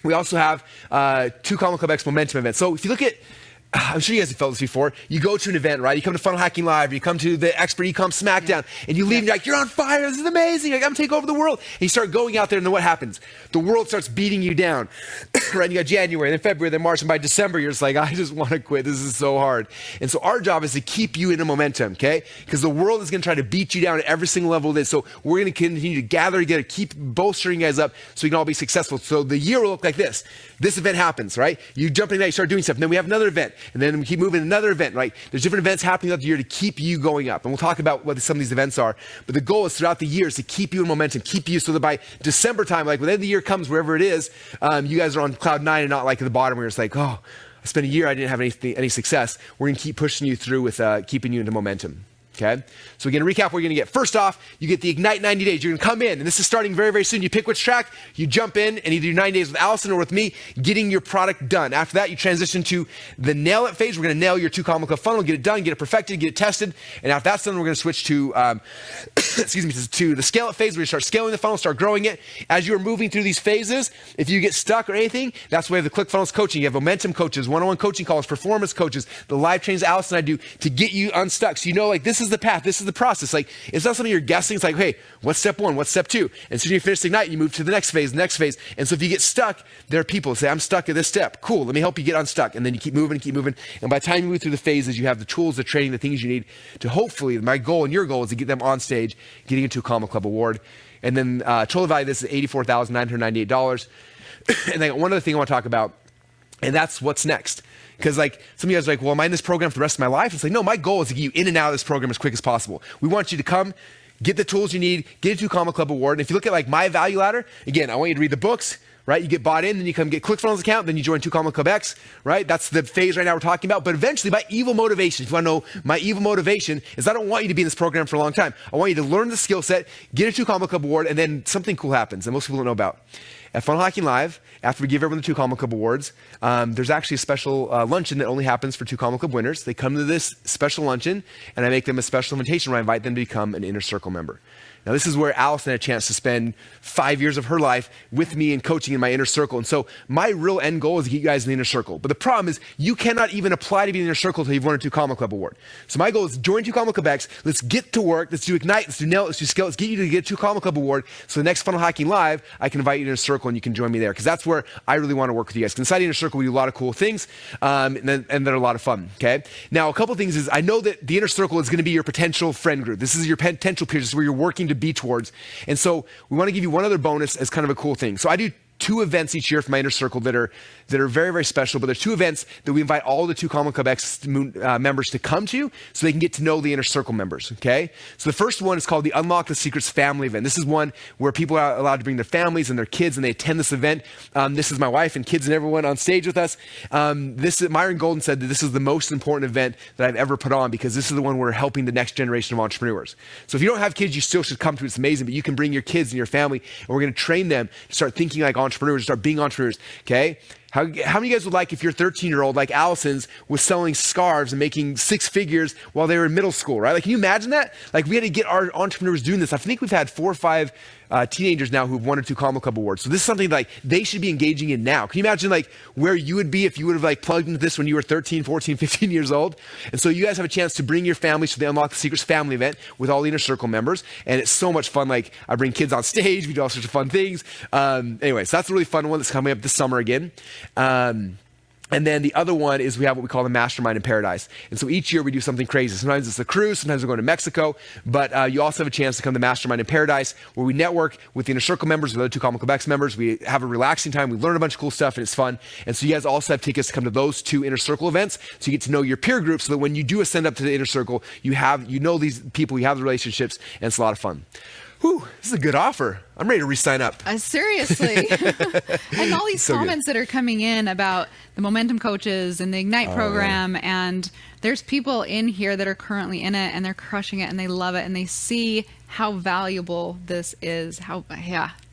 we also have 2 Column Club X Momentum events. So if you look at, I'm sure you guys have felt this before. You go to an event, right? You come to Funnel Hacking Live, you come to the Expert Ecom Smackdown, and you leave and you're like, you're on fire, this is amazing, like, I'm gonna take over the world. And you start going out there, and then what happens? The world starts beating you down. Right? You got January, then February, then March, and by December, you're just like, I just wanna quit, this is so hard. And so our job is to keep you in a momentum, okay? Because the world is gonna try to beat you down at every single level it is. So we're gonna continue to gather together, keep bolstering you guys up so you can all be successful. So the year will look like this. This event happens, right? You jump in that, you start doing stuff, and then we have another event, and then we keep moving another event, right? There's different events happening throughout the year to keep you going up. And we'll talk about what some of these events are. But the goal is throughout the year is to keep you in momentum, keep you so that by December time, like when the end of the year comes, wherever it is, you guys are on cloud 9 and not like at the bottom where it's like, oh, I spent a year, I didn't have any success. We're going to keep pushing you through with keeping you into momentum. Okay, so again, recap what you're gonna get. First off, you get the Ignite 90 days. You're gonna come in, and this is starting very, very soon. You pick which track, you jump in, and either do 90 days with Allison or with me, getting your product done. After that, you transition to the nail it phase. We're gonna nail your 2 Column Club funnel, get it done, get it perfected, get it tested. And after that's done, we're gonna switch to, to the scale it phase. We're gonna start scaling the funnel, start growing it. As you're moving through these phases, if you get stuck or anything, that's why we have the ClickFunnels coaching. You have momentum coaches, one-on-one coaching calls, performance coaches, the live trainings Allison and I do to get you unstuck. So you know, like, this is the path, this is the process. Like, it's not something you're guessing. It's like, hey, what's step 1? What's step 2? And so you finish Ignite, you move to the next phase. And so if you get stuck, there are people who say, I'm stuck at this step. Cool, let me help you get unstuck. And then you keep moving. And by the time you move through the phases, you have the tools, the training, the things you need to hopefully, my goal and your goal is to get them on stage, getting into a Column Club award. And then total value of this is $84,998. And then one other thing I want to talk about And that's what's next. Because like some of you guys are like, well, am I in this program for the rest of my life? It's like, no, my goal is to get you in and out of this program as quick as possible. We want you to come, get the tools you need, get a 2 Comma Club award. And if you look at like my value ladder, again, I want you to read the books, right? You get bought in, then you come get ClickFunnels account, then you join 2 Comma Club X, right? That's the phase right now we're talking about. But eventually, my evil motivation, if you want to know my evil motivation, is I don't want you to be in this program for a long time. I want you to learn the skill set, get a 2 Comma Club award, and then something cool happens that most people don't know about. At Funnel Hacking Live, after we give everyone the 2 Comma Club awards, there's actually a special luncheon that only happens for 2 Comma Club winners. They come to this special luncheon, and I make them a special invitation where I invite them to become an Inner Circle member. Now, this is where Allison had a chance to spend 5 years of her life with me and coaching in my inner circle. And so my real end goal is to get you guys in the inner circle. But the problem is you cannot even apply to be in the inner circle until you've won a 2 Comma Club award. So my goal is join 2 Comma Club X. Let's get to work. Let's do Ignite. Let's do Nail. Let's do Scale. Let's get you to get a 2 Comma Club award. So the next Funnel Hacking Live, I can invite you to inner circle and you can join me there. Because that's where I really want to work with you guys. Inside the inner circle, we do a lot of cool things and they're a lot of fun. Okay. Now, a couple of things is I know that the inner circle is going to be your potential friend group. This is your potential peers. This is where you're working to be towards. And so we want to give you one other bonus as kind of a cool thing. So I do 2 events each year for my inner circle that are very, very special, but there's 2 events that we invite all the 2 Comma Club X members to come to so they can get to know the inner circle members, okay? So the first one is called the Unlock the Secrets Family Event. This is one where people are allowed to bring their families and their kids and they attend this event. This is my wife and kids and everyone on stage with us. Myron Golden said that this is the most important event that I've ever put on because this is the one where we're helping the next generation of entrepreneurs. So if you don't have kids, you still should come to it. It's amazing, but you can bring your kids and your family and we're going to train them to start thinking like entrepreneurs, start being entrepreneurs, okay? How many of you guys would like if your 13-year-old, like Allison's, was selling scarves and making 6 figures while they were in middle school, right? Like, can you imagine that? Like, we had to get our entrepreneurs doing this. I think we've had 4 or 5 teenagers now who've won a 2 Comma Club awards. So this is something like they should be engaging in now. Can you imagine like where you would be if you would have like plugged into this when you were 13, 14, 15 years old? And so you guys have a chance to bring your families to the Unlock the Secrets family event with all the inner circle members. And it's so much fun. Like I bring kids on stage. We do all sorts of fun things. Anyway, so that's a really fun one that's coming up this summer again. And then the other one is we have what we call the Mastermind in Paradise. And so each year we do something crazy. Sometimes it's a cruise, sometimes we're going to Mexico, but you also have a chance to come to Mastermind in Paradise where we network with the Inner Circle members, with other 2 Comma Club X members. We have a relaxing time. We learn a bunch of cool stuff and it's fun. And so you guys also have tickets to come to those 2 Inner Circle events so you get to know your peer group so that when you do ascend up to the Inner Circle, you know these people, you have the relationships, and it's a lot of fun. Whew, this is a good offer. I'm ready to re-sign up. Seriously. And all these so comments that are coming in about the Momentum Coaches and the Ignite program. Yeah. And there's people in here that are currently in it and they're crushing it and they love it and they see how valuable this is.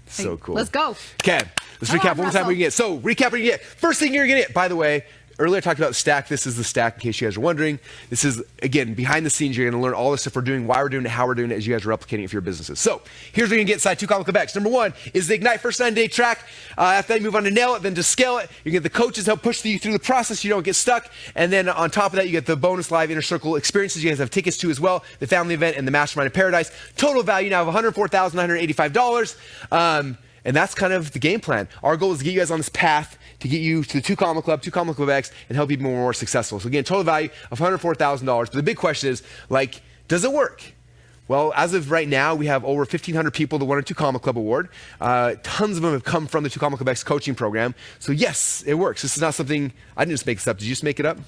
So cool. Let's go. Okay, let's recap one more time we can get. So recap what you get. First thing you're going to get, by the way, earlier I talked about Stack. This is the Stack, in case you guys are wondering. This is, again, behind the scenes. You're going to learn all the stuff we're doing, why we're doing it, how we're doing it, as you guys are replicating it for your businesses. So here's what you're going to get inside 2 Comma Club X. Number 1 is the Ignite first 9-day track. After that, you move on to Nail It, then to Scale It. You get the coaches help push you through the process. You don't get stuck. And then on top of that, you get the bonus live Inner Circle experiences. You guys have tickets to as well, the family event and the Mastermind in Paradise. Total value now of $104,985. And that's kind of the game plan. Our goal is to get you guys on this path to get you to the 2 Comma Club, 2 Comma Club X, and help you be more successful. So again, total value of $104,000. But the big question is, like, does it work? Well, as of right now, we have over 1,500 people that won a 2 Comma Club award. Tons of them have come from the 2 Comma Club X coaching program. So yes, it works. This is not something, I didn't just make this up. Did you just make it up?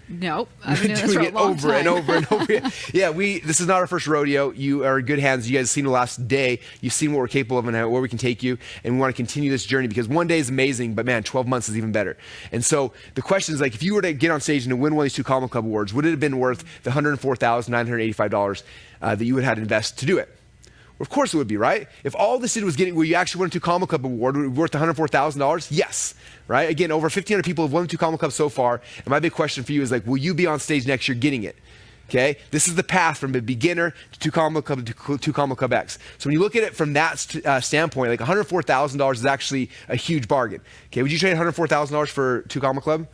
No, I've been doing it over and over and over again. Yeah, this is not our first rodeo. You are in good hands. You guys have seen the last day. You've seen what we're capable of and where we can take you. And we want to continue this journey because one day is amazing, but man, 12 months is even better. And so the question is, like, if you were to get on stage and to win one of these 2 Comma Club awards, would it have been worth the $104,985 that you would have had to invest to do it? Of course it would be, right? If all this did was getting where you actually won a 2 Comma Club award, would it be worth $104,000? Yes, right? Again, over 1,500 people have won the 2 Comma Club so far. And my big question for you is, like, will you be on stage next year getting it? Okay, this is the path from a beginner to 2 Comma Club to 2 Comma Club X. So when you look at it from that standpoint, like $104,000 is actually a huge bargain. Okay, would you trade $104,000 for 2 Comma Club?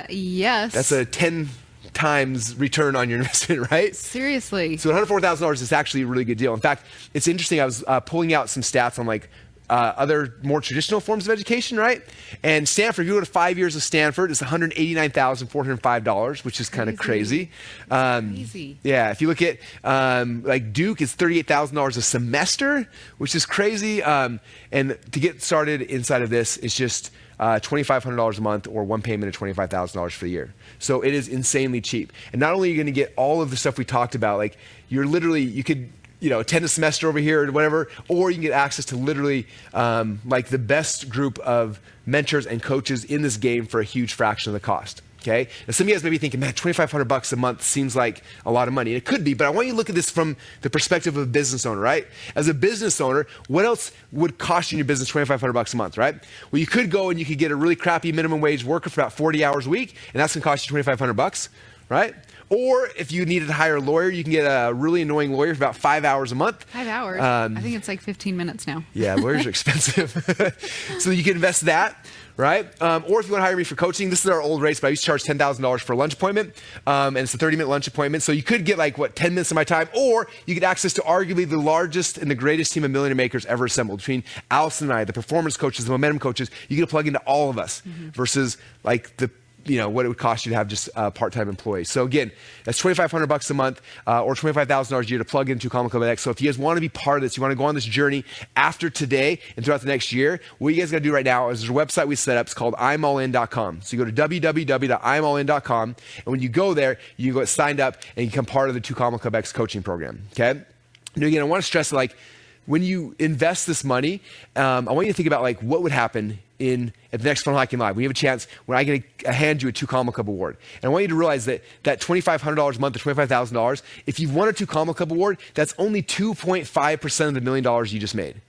Yes. That's a 10 times return on your investment, right? Seriously. So $104,000 is actually a really good deal. In fact, it's interesting. I was pulling out some stats on like other more traditional forms of education, right? And Stanford, if you go to 5 years of Stanford, it's $189,405, which is kind of crazy. Crazy. Yeah, if you look at like Duke, it's $38,000 a semester, which is crazy. And to get started inside of this, it's just $2,500 a month or one payment of $25,000 for the year. So it is insanely cheap. And not only are you going to get all of the stuff we talked about, like you could attend a semester over here or whatever, or you can get access to literally like the best group of mentors and coaches in this game for a huge fraction of the cost. Okay. Now some of you guys may be thinking, man, $2,500 a month seems like a lot of money. And it could be, but I want you to look at this from the perspective of a business owner, right? As a business owner, what else would cost you in your business $2,500 a month, right? Well, you could go and you could get a really crappy minimum wage worker for about 40 hours a week, and that's gonna cost you $2,500, right? Or if you needed to hire a lawyer, you can get a really annoying lawyer for about 5 hours a month. 5 hours? I think it's like 15 minutes now. Yeah, lawyers are expensive. So you can invest that, right? Or if you want to hire me for coaching, this is our old rates, but I used to charge $10,000 for a lunch appointment. And it's a 30-minute lunch appointment. So you could get 10 minutes of my time, or you get access to arguably the largest and the greatest team of millionaire makers ever assembled. Between Allison and I, the performance coaches, the momentum coaches, you get to plug into all of us versus what it would cost you to have just a part-time employee. So again, that's $2,500 a month or $25,000 a year to plug into Common Club X. So if you guys want to be part of this, you want to go on this journey after today and throughout the next year, what you guys got to do right now is there's a website we set up. It's called imallin.com. So you go to www.imallin.com, and when you go there, you can go get signed up and you become part of the Common Club X coaching program. Okay. Now again, I want to stress that when you invest this money, I want you to think about what would happen at the next Funnel Hacking Live. We have a chance when I get to hand you a 2 Common Club award. And I want you to realize that $2,500 a month or $25,000, if you've won a 2 Common Club award, that's only 2.5% of the $1 million you just made.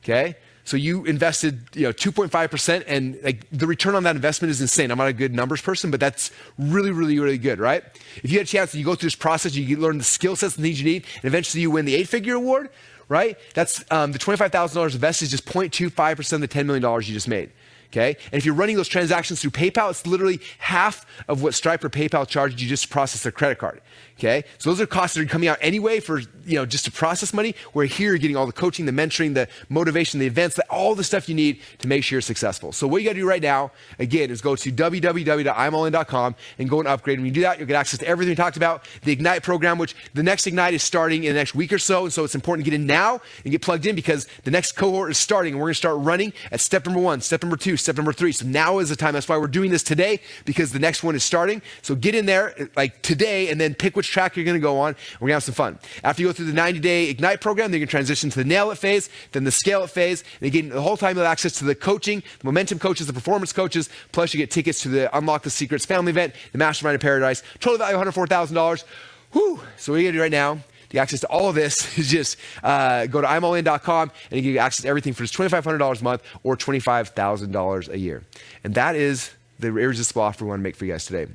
Okay? So you invested 2.5%, and the return on that investment is insane. I'm not a good numbers person, but that's really, really, really good, right? If you had a chance and you go through this process, you learn the skill sets and things you need, and eventually you win the 8-figure award, right? That's the $25,000 invested is just 0.25% of the $10 million you just made. Okay. And if you're running those transactions through PayPal, it's literally half of what Stripe or PayPal charges you just to process their credit card. Okay. So those are costs that are coming out anyway for, just to process money, where here you're getting all the coaching, the mentoring, the motivation, the events, all the stuff you need to make sure you're successful. So what you got to do right now, again, is go to www.imallin.com and go and upgrade. When you do that, you'll get access to everything we talked about, the Ignite program, which the next Ignite is starting in the next week or so. And so it's important to get in now and get plugged in, because the next cohort is starting, and we're going to start running at step number 1, step number 2, step number 3. So now is the time. That's why we're doing this today, because the next one is starting. So get in there today, and then pick which track you're going to go on. And we're going to have some fun. After you go through the 90-day Ignite program, then you can transition to the Nail It phase, then the Scale It phase. And again, the whole time you'll have access to the coaching, the momentum coaches, the performance coaches, plus you get tickets to the Unlock the Secrets family event, the Mastermind of Paradise. Total value $104,000. Whew. So what you're going to do right now, the access to all of this is just go to imallin.com, and you get access to everything for just $2,500 a month or $25,000 a year. And that is the irresistible offer we want to make for you guys today.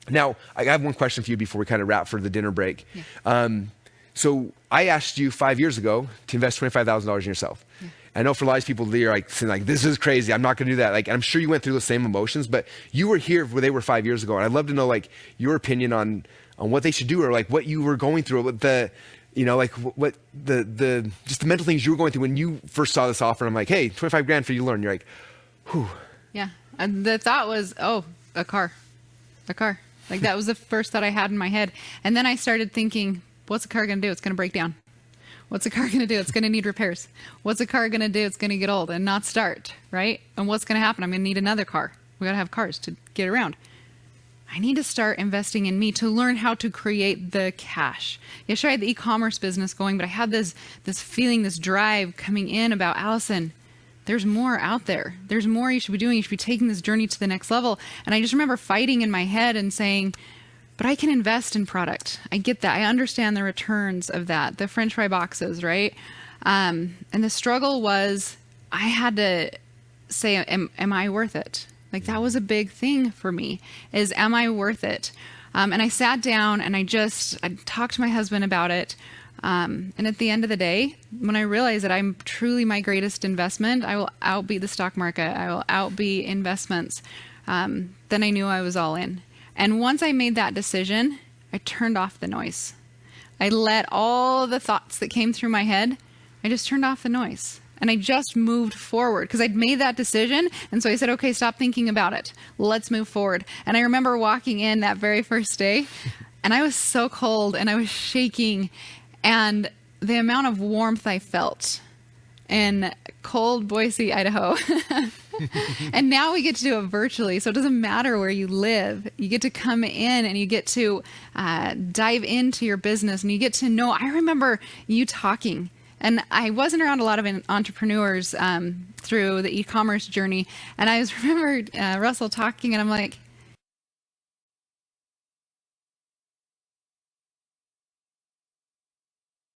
Now, I have one question for you before we kind of wrap for the dinner break. Yeah. So I asked you 5 years ago to invest $25,000 in yourself. Yeah. I know for a lot of people, they're saying this is crazy. I'm not going to do that. And I'm sure you went through the same emotions, but you were here where they were 5 years ago. And I'd love to know your opinion on what they should do, or what you were going through, what the just the mental things you were going through when you first saw this offer. And I'm like, hey, 25 grand for you to learn. You're like, whew. Yeah. And the thought was, a car. That was the first thought I had in my head. And then I started thinking, what's a car going to do? It's going to break down. What's a car going to do? It's going to need repairs. What's a car going to do? It's going to get old and not start, right? And what's going to happen? I'm going to need another car. We got to have cars to get around. I need to start investing in me to learn how to create the cash. Yes, sure, I had the e-commerce business going, but I had this feeling, this drive coming in about, Allison, there's more out there. There's more you should be doing. You should be taking this journey to the next level. And I just remember fighting in my head and saying, but I can invest in product. I get that. I understand the returns of that. The French fry boxes, right? And the struggle was, I had to say, am I worth it? That was a big thing for me, is, am I worth it? And I sat down and I talked to my husband about it. And at the end of the day, when I realized that I'm truly my greatest investment, I will outbeat the stock market. I will outbeat investments. Then I knew I was all in. And once I made that decision, I turned off the noise. I let all the thoughts that came through my head, I just turned off the noise. And I just moved forward because I'd made that decision. And so I said, okay, stop thinking about it. Let's move forward. And I remember walking in that very first day and I was so cold and I was shaking, and the amount of warmth I felt in cold Boise, Idaho. And now we get to do it virtually. So it doesn't matter where you live. You get to come in and you get to dive into your business and you get to know. I remember you talking, and I wasn't around a lot of entrepreneurs through the e-commerce journey. And I remember Russell talking, and I'm like,